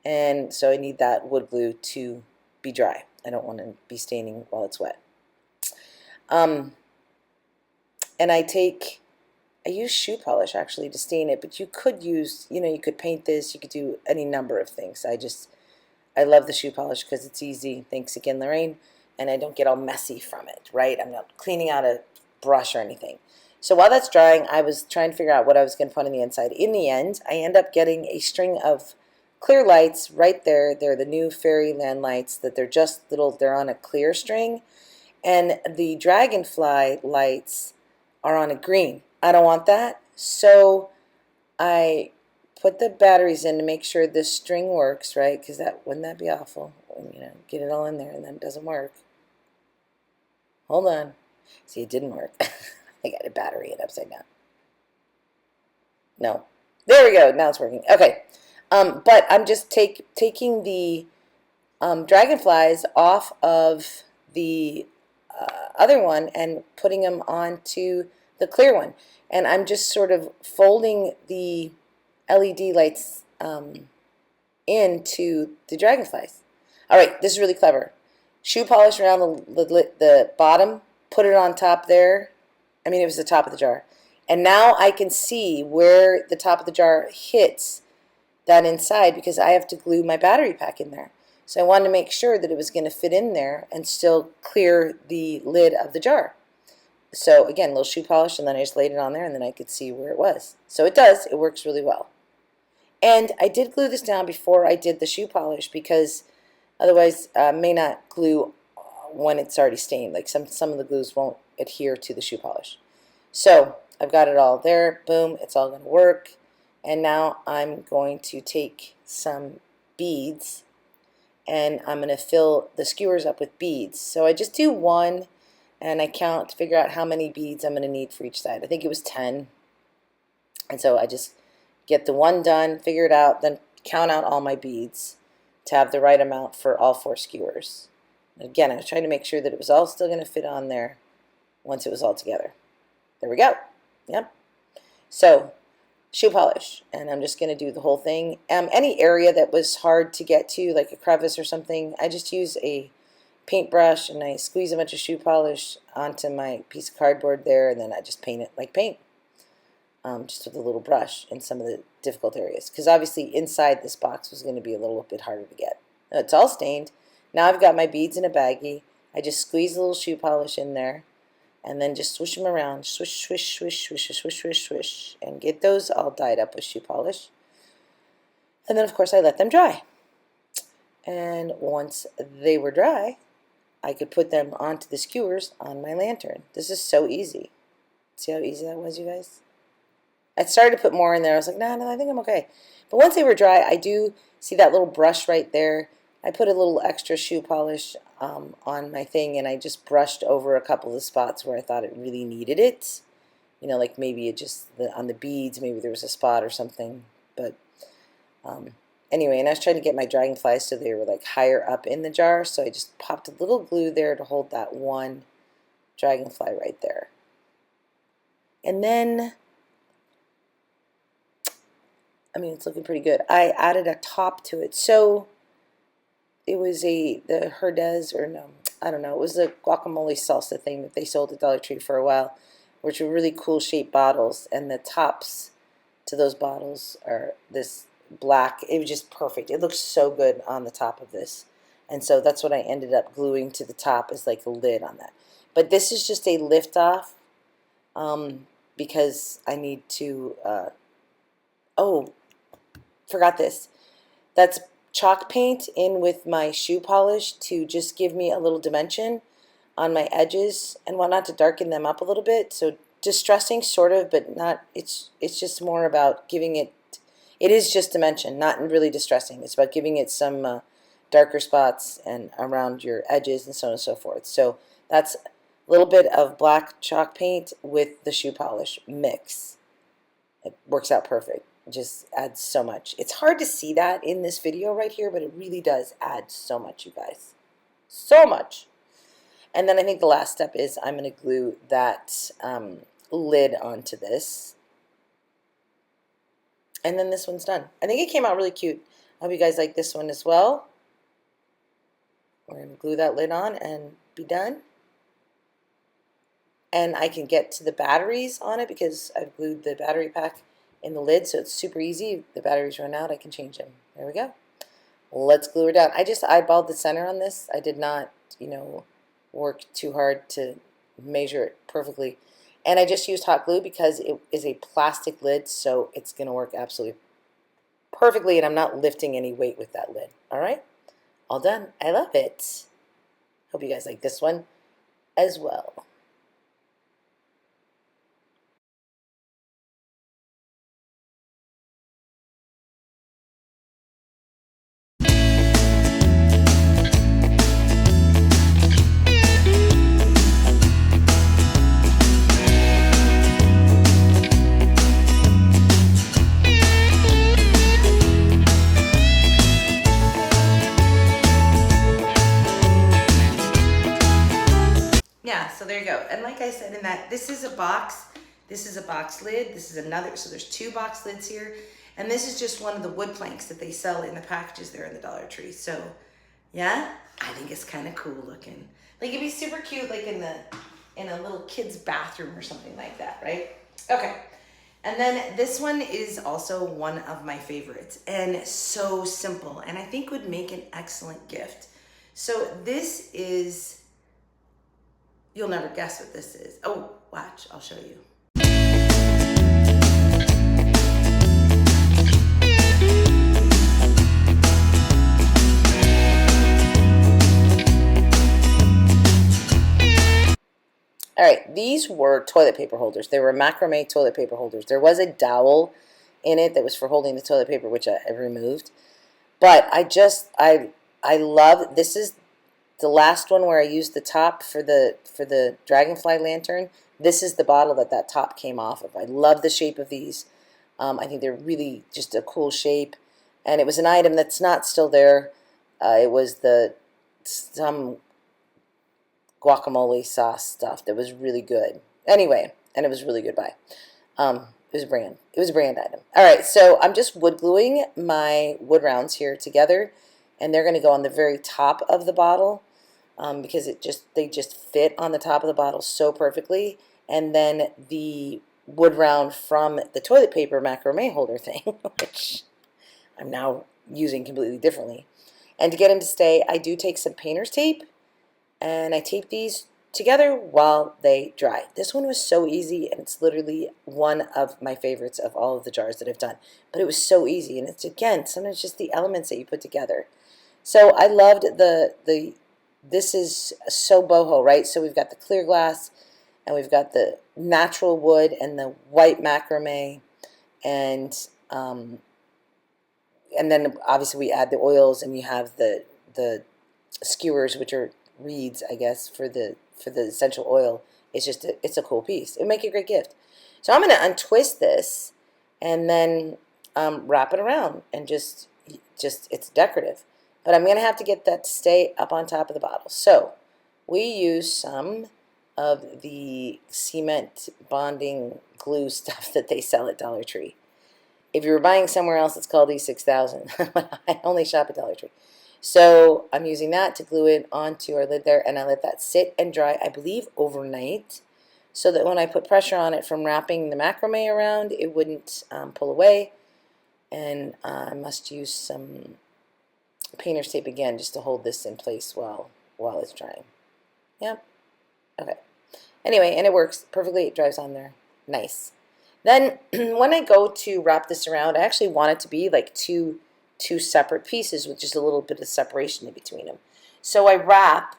and so I need that wood glue to be dry. I don't want to be staining while it's wet. And I use shoe polish actually to stain it, but you could use, you could paint this, you could do any number of things. I love the shoe polish because it's easy. Thanks again, Lorraine. And I don't get all messy from it, right? I'm not cleaning out a brush or anything. So while that's drying, I was trying to figure out what I was going to put on the inside. In the end, I end up getting a string of clear lights right there. They're the new Fairyland lights that they're on a clear string. And the dragonfly lights are on a green. I don't want that, so I put the batteries in to make sure this string works, right? Because wouldn't that be awful? Get it all in there and then it doesn't work. Hold on. See, it didn't work. I got a battery in upside down. No. There we go. Now it's working. Okay. But I'm just taking the dragonflies off of the other one and putting them onto the clear one. And I'm just sort of folding the LED lights into the dragonflies. All right, this is really clever. Shoe polish around the bottom, put it on top there. I mean, it was the top of the jar. And now I can see where the top of the jar hits that inside because I have to glue my battery pack in there. So I wanted to make sure that it was going to fit in there and still clear the lid of the jar. So again, a little shoe polish, and then I just laid it on there, and then I could see where it was. So it does. It works really well. And I did glue this down before I did the shoe polish because otherwise may not glue when it's already stained. Like some of the glues won't adhere to the shoe polish. So I've got it all there. Boom. It's all going to work. And now I'm going to take some beads, and I'm going to fill the skewers up with beads. So I just do one, and I count to figure out how many beads I'm going to need for each side. I think it was 10. And so I just get the one done, figure it out, then count out all my beads to have the right amount for all 4 skewers. And again, I was trying to make sure that it was all still going to fit on there once it was all together. There we go. Yep. So shoe polish, and I'm just going to do the whole thing. Any area that was hard to get to, like a crevice or something, I just use a paintbrush and I squeeze a bunch of shoe polish onto my piece of cardboard there, and then I just paint it like paint, just with a little brush in some of the difficult areas, because obviously inside this box was going to be a little bit harder to get. Now it's all stained. Now I've got my beads in a baggie. I just squeeze a little shoe polish in there and then just swish them around, swish, swish, swish, swish, swish, swish, swish, and get those all dyed up with shoe polish. And then of course I let them dry. And once they were dry, I could put them onto the skewers on my lantern. This is so easy. See how easy that was, you guys? I started to put more in there. I was like, no, I think I'm okay. But once they were dry, I do see that little brush right there. I put a little extra shoe polish on my thing, and I just brushed over a couple of the spots where I thought it really needed it. You know, like maybe it just, on the beads, maybe there was a spot or something. But anyway, and I was trying to get my dragonflies so they were like higher up in the jar, so I just popped a little glue there to hold that one dragonfly right there. And then, I mean, it's looking pretty good. I added a top to it. So it was the Herdez, or no, I don't know, it was a guacamole salsa thing that they sold at Dollar Tree for a while, which were really cool shaped bottles, and the tops to those bottles are this black. It was just perfect. It looks so good on the top of this. And so that's what I ended up gluing to the top, is like a lid on that. But this is just a lift off, because I need to, oh, forgot this. That's chalk paint in with my shoe polish to just give me a little dimension on my edges and whatnot, to darken them up a little bit. So distressing sort of, but not, it's just more about giving it, it is just dimension, not really distressing. It's about giving it some darker spots and around your edges and so on and so forth. So that's a little bit of black chalk paint with the shoe polish mix. It works out perfect. It just adds so much. It's hard to see that in this video right here, but it really does add so much, you guys. So much. And then I think the last step is I'm going to glue that lid onto this. And then this one's done. I think it came out really cute. I hope you guys like this one as well. We're going to glue that lid on and be done. And I can get to the batteries on it because I've glued the battery pack in the lid, so it's super easy. If the batteries run out, I can change them. There we go. Let's glue her down. I just eyeballed the center on this. I did not, you know, work too hard to measure it perfectly. And I just used hot glue because it is a plastic lid, so it's going to work absolutely perfectly, and I'm not lifting any weight with that lid. All right? All done. I love it. Hope you guys like this one as well. Yeah, so there you go. And like I said in that, this is a box lid. This is another, so there's two box lids here. And this is just one of the wood planks that they sell in the packages there in the Dollar Tree. So yeah, I think it's kind of cool looking. Like it'd be super cute, like in a little kid's bathroom or something like that, right? Okay. And then this one is also one of my favorites, and so simple, and I think would make an excellent gift. So this is, you'll never guess what this is. Oh, watch, I'll show you. All right, these were toilet paper holders. They were macrame toilet paper holders. There was a dowel in it that was for holding the toilet paper, which I removed. But I love, this is the last one where I used the top for the dragonfly lantern. This is the bottle that top came off of. I love the shape of these. I think they're really just a cool shape. And it was an item that's not still there. It was some guacamole sauce stuff that was really good. Anyway, and it was really good buy. It was a brand item. All right, so I'm just wood gluing my wood rounds here together, and they're going to go on the very top of the bottle because they just fit on the top of the bottle so perfectly. And then the wood round from the toilet paper macrame holder thing, which I'm now using completely differently. And to get them to stay, I do take some painter's tape, and I tape these together while they dry. This one was so easy, and it's literally one of my favorites of all of the jars that I've done. But it was so easy, and it's, again, sometimes just the elements that you put together. So I loved this is so boho, right? So we've got the clear glass, and we've got the natural wood and the white macrame, and then obviously we add the oils, and you have the the skewers, which are reeds, I guess, for the essential oil. It's just it's a cool piece. It would make a great gift. So I'm going to untwist this and then wrap it around, and just it's decorative. But I'm going to have to get that to stay up on top of the bottle. So we use some of the cement bonding glue stuff that they sell at Dollar Tree. If you were buying somewhere else, it's called E6000. I only shop at Dollar Tree. So I'm using that to glue it onto our lid there, and I let that sit and dry, I believe, overnight, so that when I put pressure on it from wrapping the macrame around, it wouldn't pull away. And I must use some painter's tape again just to hold this in place while it's drying. Yep. Okay. Anyway, and it works perfectly. It dries on there. Nice. Then when I go to wrap this around, I actually want it to be like two separate pieces with just a little bit of separation in between them. So I wrapped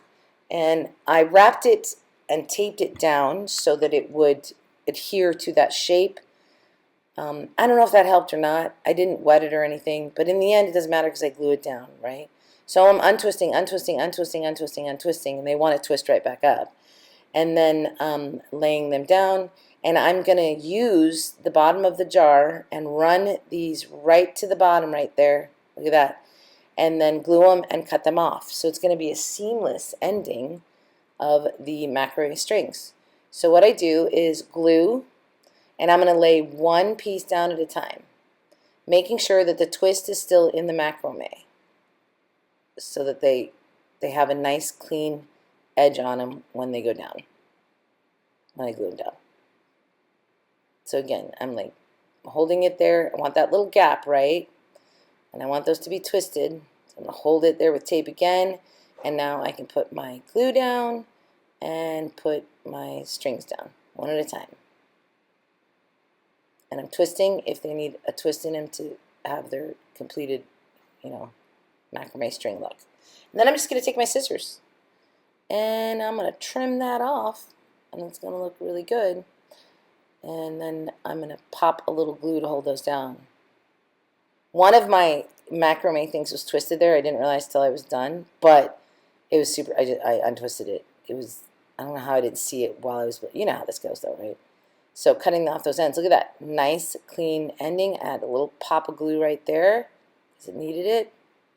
it and taped it down so that it would adhere to that shape. I don't know if that helped or not. I didn't wet it or anything, but in the end, it doesn't matter because I glue it down, right? So I'm untwisting, and they want to twist right back up. And then laying them down, and I'm going to use the bottom of the jar and run these right to the bottom right there. Look at that. And then glue them and cut them off. So it's going to be a seamless ending of the macrame strings. So what I do is glue, and I'm going to lay one piece down at a time, making sure that the twist is still in the macrame so that they have a nice clean edge on them when they go down, when I glue them down. So again, I'm like holding it there. I want that little gap, right? And I want those to be twisted. So I'm going to hold it there with tape again, and now I can put my glue down and put my strings down one at a time. And I'm twisting if they need a twist in them to have their completed, macrame string look. And then I'm just going to take my scissors, and I'm going to trim that off, and it's going to look really good. And then I'm going to pop a little glue to hold those down. One of my macrame things was twisted there. I didn't realize till I was done, but it was super. I untwisted it. It was, I don't know how I didn't see it while I was, you know how this goes though, right? So cutting off those ends. Look at that nice clean ending. Add a little pop of glue right there because it needed it,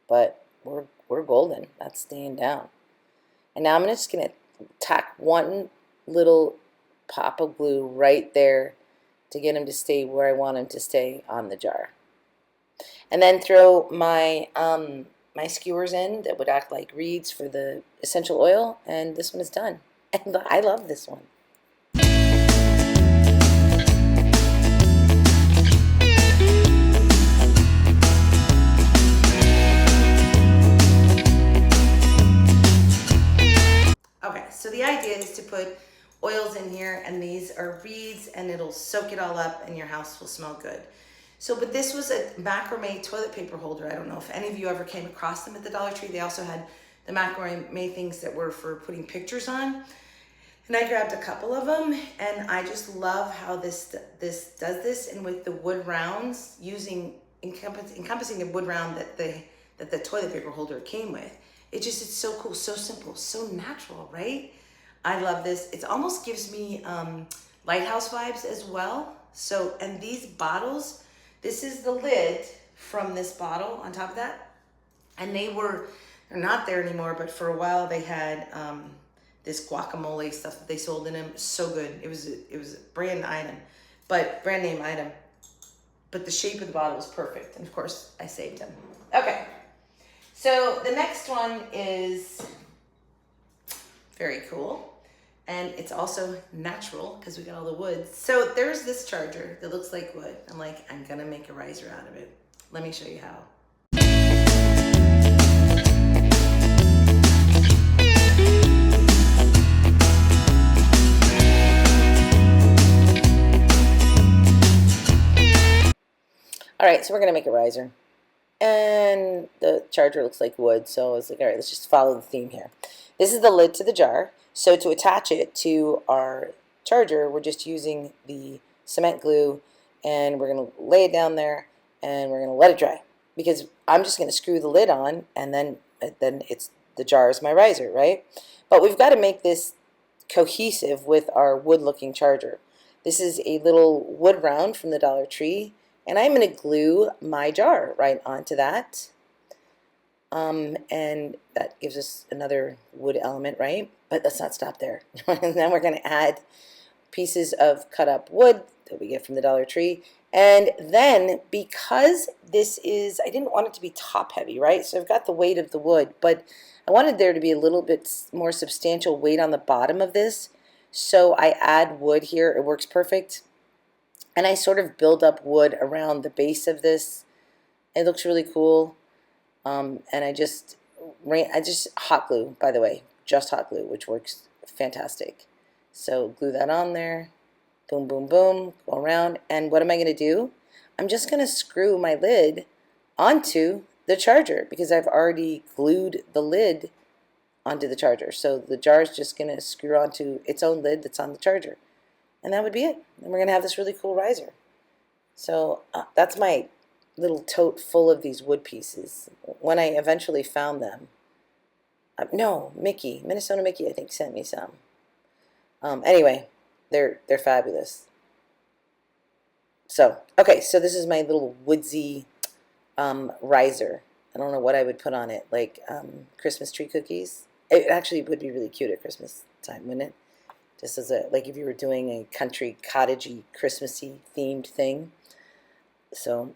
but we're golden. That's staying down. And now I'm just going to tack one little pop of glue right there to get them to stay where I want them to stay on the jar. And then throw my my skewers in that would act like reeds for the essential oil, and this one is done. And I love this one. Okay, so the idea is to put oils in here, and these are reeds, and it'll soak it all up and your house will smell good. So, but this was a macrame toilet paper holder. I don't know if any of you ever came across them at the Dollar Tree. They also had the macrame things that were for putting pictures on. And I grabbed a couple of them, and I just love how this does this, and with the wood rounds, encompassing the wood round that the toilet paper holder came with. It's so cool, so simple, so natural, right? I love this. It almost gives me lighthouse vibes as well. So, and these bottles, this is the lid from this bottle on top of that. And they're not there anymore, but for a while they had this guacamole stuff that they sold in them. So good. It was a brand name item. But the shape of the bottle was perfect. And of course, I saved them. Okay. So the next one is very cool, and it's also natural because we got all the wood. So there's this charger that looks like wood. I'm gonna make a riser out of it. Let me show you how. All right, so we're gonna make a riser. And the charger looks like wood, so I was like, all right, let's just follow the theme here. This is the lid to the jar. So to attach it to our charger, we're just using the cement glue, and we're going to lay it down there, and we're going to let it dry. Because I'm just going to screw the lid on and then then the jar is my riser, right? But we've got to make this cohesive with our wood-looking charger. This is a little wood round from the Dollar Tree, and I'm going to glue my jar right onto that. And that gives us another wood element, right? But let's not stop there. And then we're going to add pieces of cut up wood that we get from the Dollar Tree. And then, because this is, I didn't want it to be top heavy, right? So I've got the weight of the wood, but I wanted there to be a little bit more substantial weight on the bottom of this. So I add wood here. It works perfect. And I sort of build up wood around the base of this. It looks really cool. And I just hot glue, by the way, just hot glue, which works fantastic. So glue that on there, boom, boom, boom, go around. And what am I going to do? I'm just going to screw my lid onto the charger because I've already glued the lid onto the charger. So the jar is just going to screw onto its own lid that's on the charger. And that would be it. And we're going to have this really cool riser. So that's my little tote full of these wood pieces. When I eventually found them, no, Minnesota Mickey, I think, sent me some. Anyway, they're fabulous. So, okay, so this is my little woodsy riser. I don't know what I would put on it, like Christmas tree cookies. It actually would be really cute at Christmas time, wouldn't it? Just as like if you were doing a country cottagey Christmassy themed thing. So,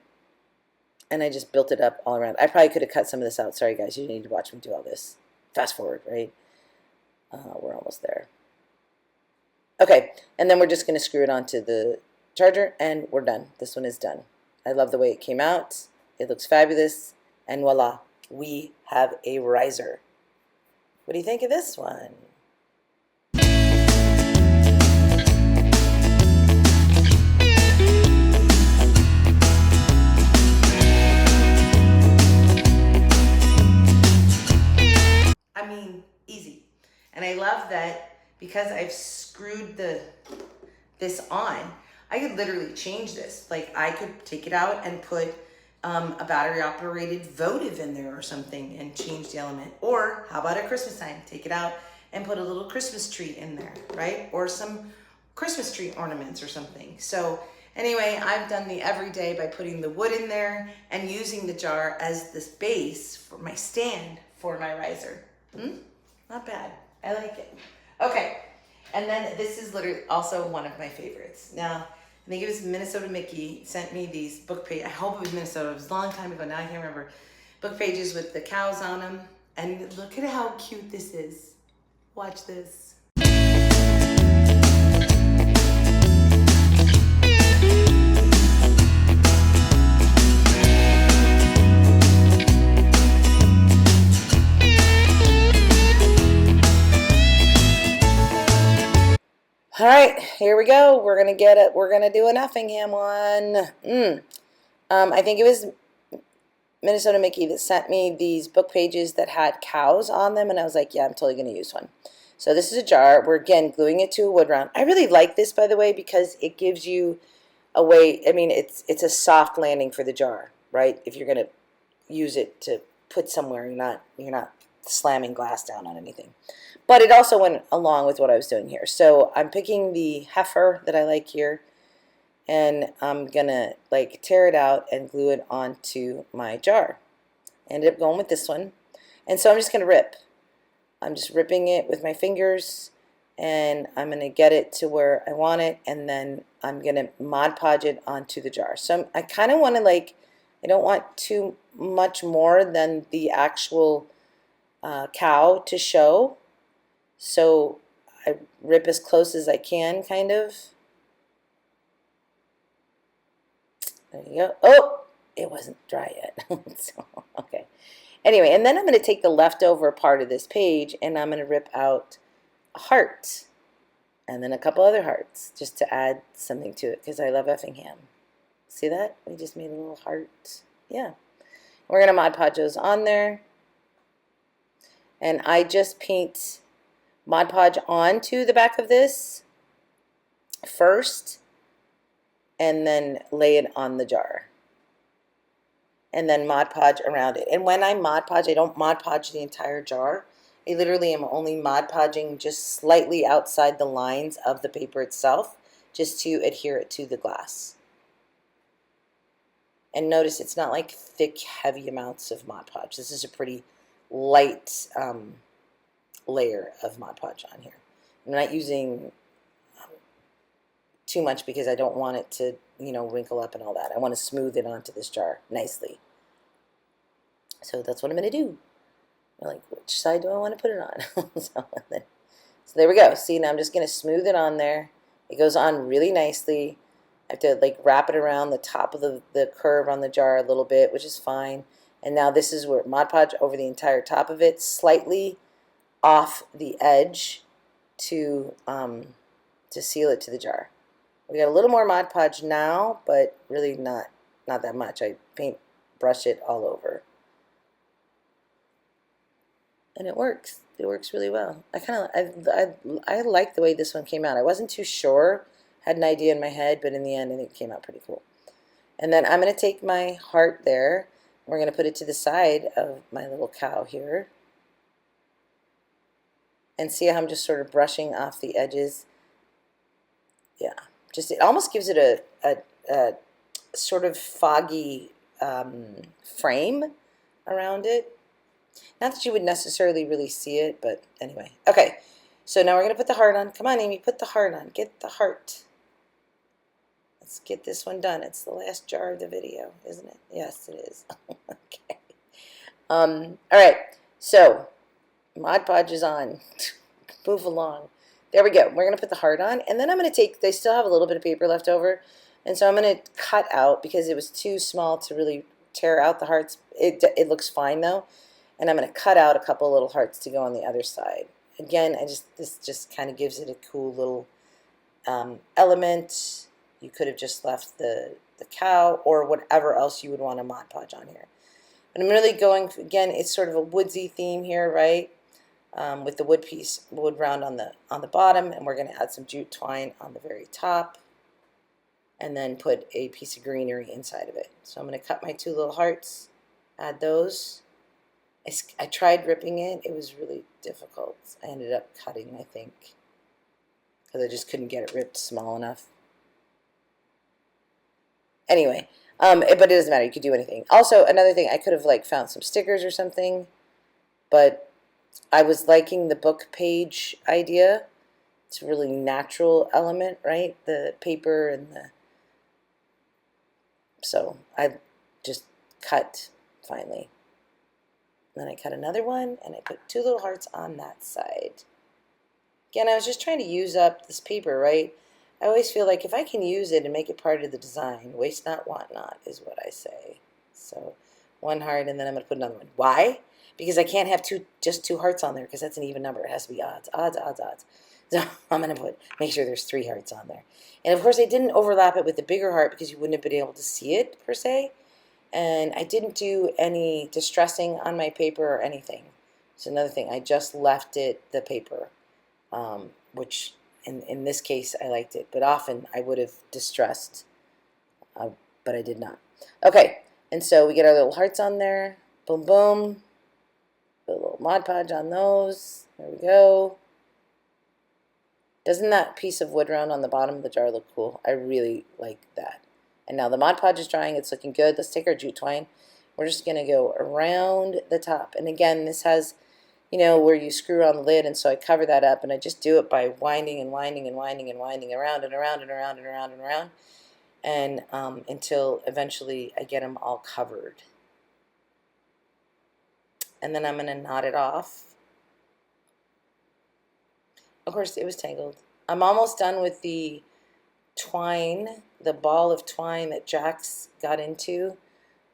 and I just built it up all around. I probably could have cut some of this out. Sorry guys, you need to watch me do all this. Fast forward, right? We're almost there. Okay, and then we're just going to screw it onto the charger, and we're done. This one is done. I love the way it came out. It looks fabulous, and voila, we have a riser. What do you think of this one? I mean, easy. And I love that because I've screwed this on, I could literally change this. Like I could take it out and put a battery operated votive in there or something and change the element. Or how about at Christmas time? Take it out and put a little Christmas tree in there, right? Or some Christmas tree ornaments or something. So anyway, I've done the everyday by putting the wood in there and using the jar as this base for my stand for my riser. Not bad. I like it. Okay. And then this is literally also one of my favorites. Now, I think it was Minnesota Mickey sent me these book pages. I hope it was Minnesota. It was a long time ago. Now I can't remember. Book pages with the cows on them. And look at how cute this is. Watch this. All right, here we go. We're gonna get it. We're gonna do an Effingham one. I think it was Minnesota Mickey that sent me these book pages that had cows on them, and I was like, yeah, I'm totally gonna use one. So this is a jar. We're again gluing it to a wood round. I really like this, by the way, because it gives you a way. I mean, it's a soft landing for the jar, right? If you're gonna use it to put somewhere, you're not slamming glass down on anything. But it also went along with what I was doing here. So I'm picking the heifer that I like here, and I'm gonna like tear it out and glue it onto my jar. Ended up going with this one. And so I'm just gonna rip. I'm just ripping it with my fingers, and I'm gonna get it to where I want it, and then I'm gonna Mod Podge it onto the jar. So I kind of want to like, I don't want too much more than the actual cow to show. So I rip as close as I can, kind of. There you go. Oh, it wasn't dry yet. So, okay. Anyway, and then I'm going to take the leftover part of this page and I'm going to rip out a heart and then a couple other hearts just to add something to it because I love Effingham. See that? We just made a little heart. Yeah. We're going to Mod Podge those on there. And I just paint Mod Podge onto the back of this first and then lay it on the jar. and then Mod Podge around it. And when I Mod Podge, I don't Mod Podge the entire jar. I literally am only Mod Podging just slightly outside the lines of the paper itself, just to adhere it to the glass. And notice it's not like thick, heavy amounts of Mod Podge. This is a pretty light layer of Mod Podge on here. I'm not using too much because I don't want it to, wrinkle up and all that. I want to smooth it onto this jar nicely. So that's what I'm going to do. You're like, which side do I want to put it on? So there we go. See, now I'm just going to smooth it on there. It goes on really nicely. I have to like wrap it around the top of the curve on the jar a little bit, which is fine. And now this is where Mod Podge over the entire top of it, slightly off the edge to seal it to the jar. We got a little more Mod Podge now, but really not that much. I brush it all over. And it works. It works really well. I like the way this one came out. I wasn't too sure. Had an idea in my head, but in the end, I think it came out pretty cool. And then I'm going to take my heart there. We're going to put it to the side of my little cow here. And see how I'm just sort of brushing off the edges. Yeah. It almost gives it a sort of foggy frame around it. Not that you would necessarily really see it, but anyway. Okay, so now we're going to put the heart on. Come on, Amy, put the heart on. Get the heart. Let's get this one done. It's the last jar of the video, isn't it? Yes, it is. Okay. All right, so Mod Podge is on. Move along. There we go. We're going to put the heart on, and then I'm going to take, they still have a little bit of paper left over, and so I'm going to cut out, because it was too small to really tear out the hearts. It looks fine, though, and I'm going to cut out a couple little hearts to go on the other side. Again, this just kind of gives it a cool little element. You could have just left the cow or whatever else you would want to Mod Podge on here. But I'm really going, again, it's sort of a woodsy theme here, right? With the wood round on the bottom, and we're going to add some jute twine on the very top, and then put a piece of greenery inside of it. So I'm going to cut my two little hearts, add those. I tried ripping it. It was really difficult. I ended up cutting, I think, because I just couldn't get it ripped small enough. Anyway, but it doesn't matter. You could do anything. Also, another thing, I could have like found some stickers or something, but I was liking the book page idea. It's a really natural element, right? The paper and so I just cut finally. Then I cut another one, and I put two little hearts on that side. Again, I was just trying to use up this paper, right? I always feel like if I can use it and make it part of the design, waste not, want not, is what I say. So one heart, and then I'm going to put another one. Why? Because I can't have just two hearts on there, because that's an even number. It has to be odds, odds, odds, odds. So I'm going to make sure there's three hearts on there. And of course, I didn't overlap it with the bigger heart because you wouldn't have been able to see it, per se. And I didn't do any distressing on my paper or anything. It's another thing. I just left it the paper, which in this case I liked it. But often I would have distressed, but I did not. Okay, and so we get our little hearts on there. Boom, boom. Put a little Mod Podge on those. There we go. Doesn't that piece of wood round on the bottom of the jar look cool? I really like that. And now the Mod Podge is drying. It's looking good. Let's take our jute twine. We're just going to go around the top. And again, this has, where you screw on the lid. And so I cover that up. And I just do it by winding and winding and winding and winding around and around and around and around and around. And until eventually I get them all covered. And then I'm going to knot it off. Of course, it was tangled. I'm almost done with the twine, the ball of twine that Jax got into,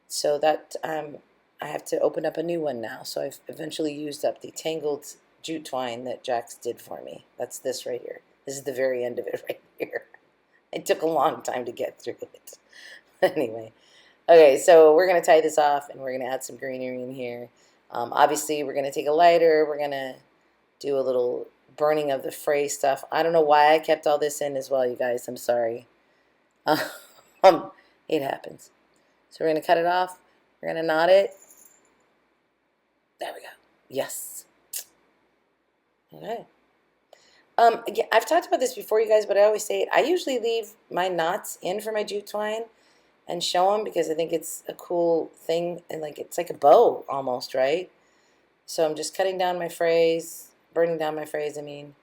so that I have to open up a new one now. So I've eventually used up the tangled jute twine that Jax did for me. That's this right here. This is the very end of it right here. It took a long time to get through it. Anyway, okay, so we're going to tie this off, and we're going to add some greenery in here. Obviously, we're going to take a lighter. We're going to do a little burning of the fray stuff. I don't know why I kept all this in as well, you guys. I'm sorry. It happens. So we're going to cut it off. We're going to knot it. There we go. Yes. Okay. Yeah, I've talked about this before, you guys, but I always say it. I usually leave my knots in for my jute twine and show them because I think it's a cool thing, and like it's like a bow almost, right? So I'm just cutting down my frays, burning down my frays, I mean.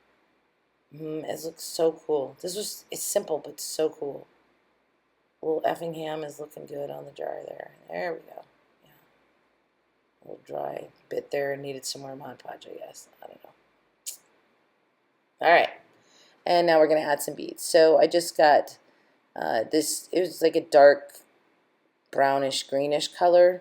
It looks so cool. It's simple, but so cool. Little Effingham is looking good on the jar there. There we go. Yeah. A little dry bit there. Needed some more Mod Podge, I guess. I don't know. All right. And now we're going to add some beads. So I just got this. It was like a dark brownish greenish color.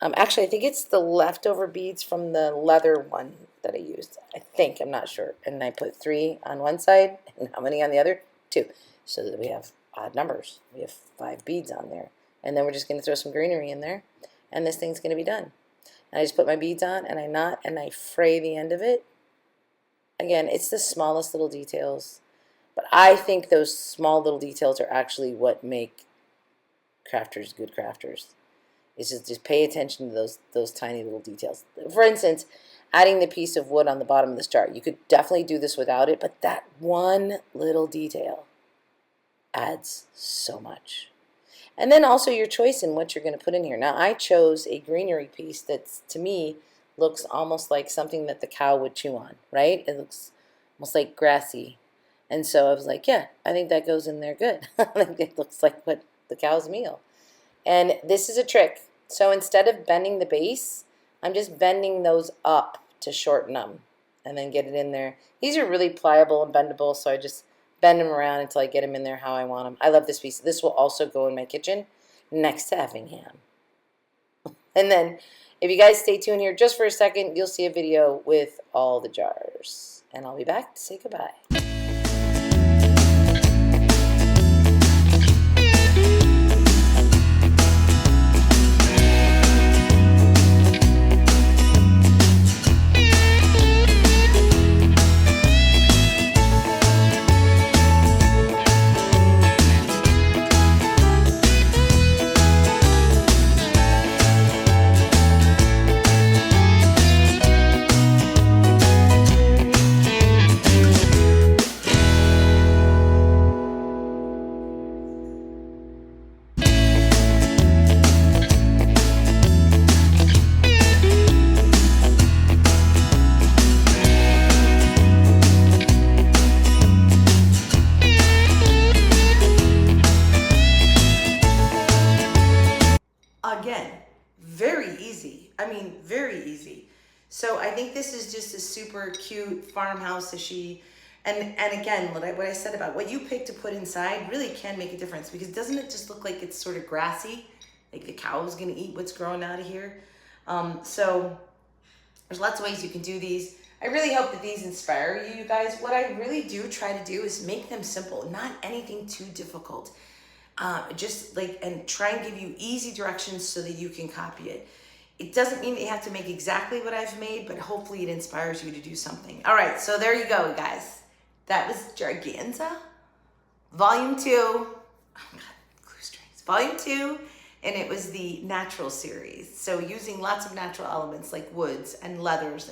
Actually, I think it's the leftover beads from the leather one that I used. I think. I'm not sure. And I put 3 on one side. And how many on the other? 2. So that we have odd numbers. We have 5 beads on there. And then we're just going to throw some greenery in there. And this thing's going to be done. And I just put my beads on, and I knot, and I fray the end of it. Again, it's the smallest little details. But I think those small little details are actually what make crafters good crafters. It's just pay attention to those tiny little details. For instance, adding the piece of wood on the bottom of this jar. You could definitely do this without it, but that one little detail adds so much. And then also your choice in what you're going to put in here. Now, I chose a greenery piece that's, to me, looks almost like something that the cow would chew on, right? It looks almost like grassy. And so I was like, yeah, I think that goes in there good. I think it looks like what the cow's meal. And this is a trick. So instead of bending the base, I'm just bending those up to shorten them and then get it in there. These are really pliable and bendable, so I just bend them around until I get them in there how I want them. I love this piece. This will also go in my kitchen next to Effingham. And then if you guys stay tuned here just for a second, you'll see a video with all the jars. And I'll be back to say goodbye. Again, very easy. I mean, very easy. So I think this is just a super cute farmhouse-ishy. And again, what I said about what you pick to put inside really can make a difference, because doesn't it just look like it's sort of grassy? Like the cow's going to eat what's growing out of here. So there's lots of ways you can do these. I really hope that these inspire you guys. What I really do try to do is make them simple, not anything too difficult. Just like, and try and give you easy directions so that you can copy it. It doesn't mean that you have to make exactly what I've made, but hopefully it inspires you to do something. All right, so there you go, guys. That was Jarganza Volume 2. Oh God, glue strings. Volume 2, and it was the natural series. So using lots of natural elements like woods and leathers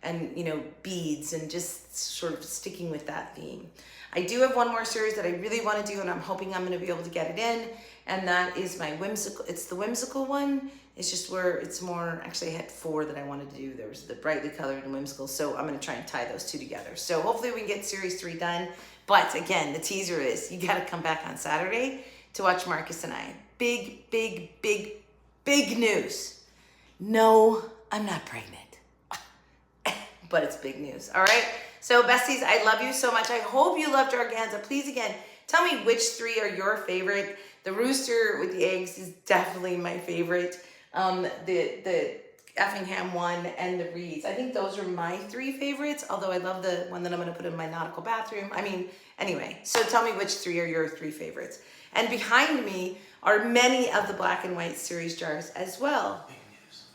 and you know, beads, and just sort of sticking with that theme. I do have one more series that I really want to do, and I'm hoping I'm going to be able to get it in, and that is my whimsical. It's the whimsical one. It's just where it's more, actually I had 4 that I wanted to do. There was the brightly colored and whimsical, so I'm going to try and tie those 2 together. So hopefully we can get series 3 done. But again, the teaser is you got to come back on Saturday to watch Marcus and I. Big, big, big, big news. No, I'm not pregnant. But it's big news, all right? So besties, I love you so much. I hope you love Jarganza. Please, again, tell me which 3 are your favorite. The rooster with the eggs is definitely my favorite. The Effingham one and the reeds. I think those are my 3 favorites, although I love the one that I'm gonna put in my nautical bathroom. I mean, anyway, so tell me which 3 are your 3 favorites. And behind me are many of the black and white series jars as well.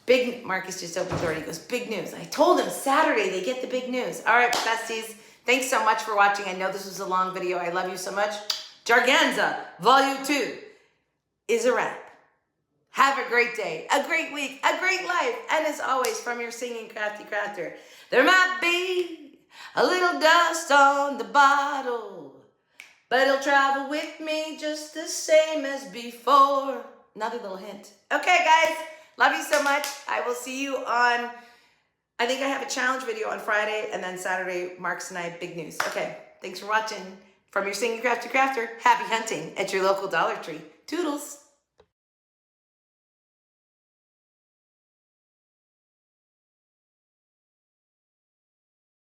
Big, Marcus just opened the door and he goes, big news. I told him Saturday they get the big news. All right, besties, thanks so much for watching. I know this was a long video. I love you so much. Jarganza Volume 2 is a wrap. Have a great day, a great week, a great life. And as always, from your singing crafty crafter, there might be a little dust on the bottle, but it'll travel with me just the same as before. Another little hint. Okay, guys, love you so much. I will see you on, I think I have a challenge video on Friday, and then Saturday, Marks and I, big news. Okay, thanks for watching. From your singing crafty crafter, happy hunting at your local Dollar Tree. Toodles.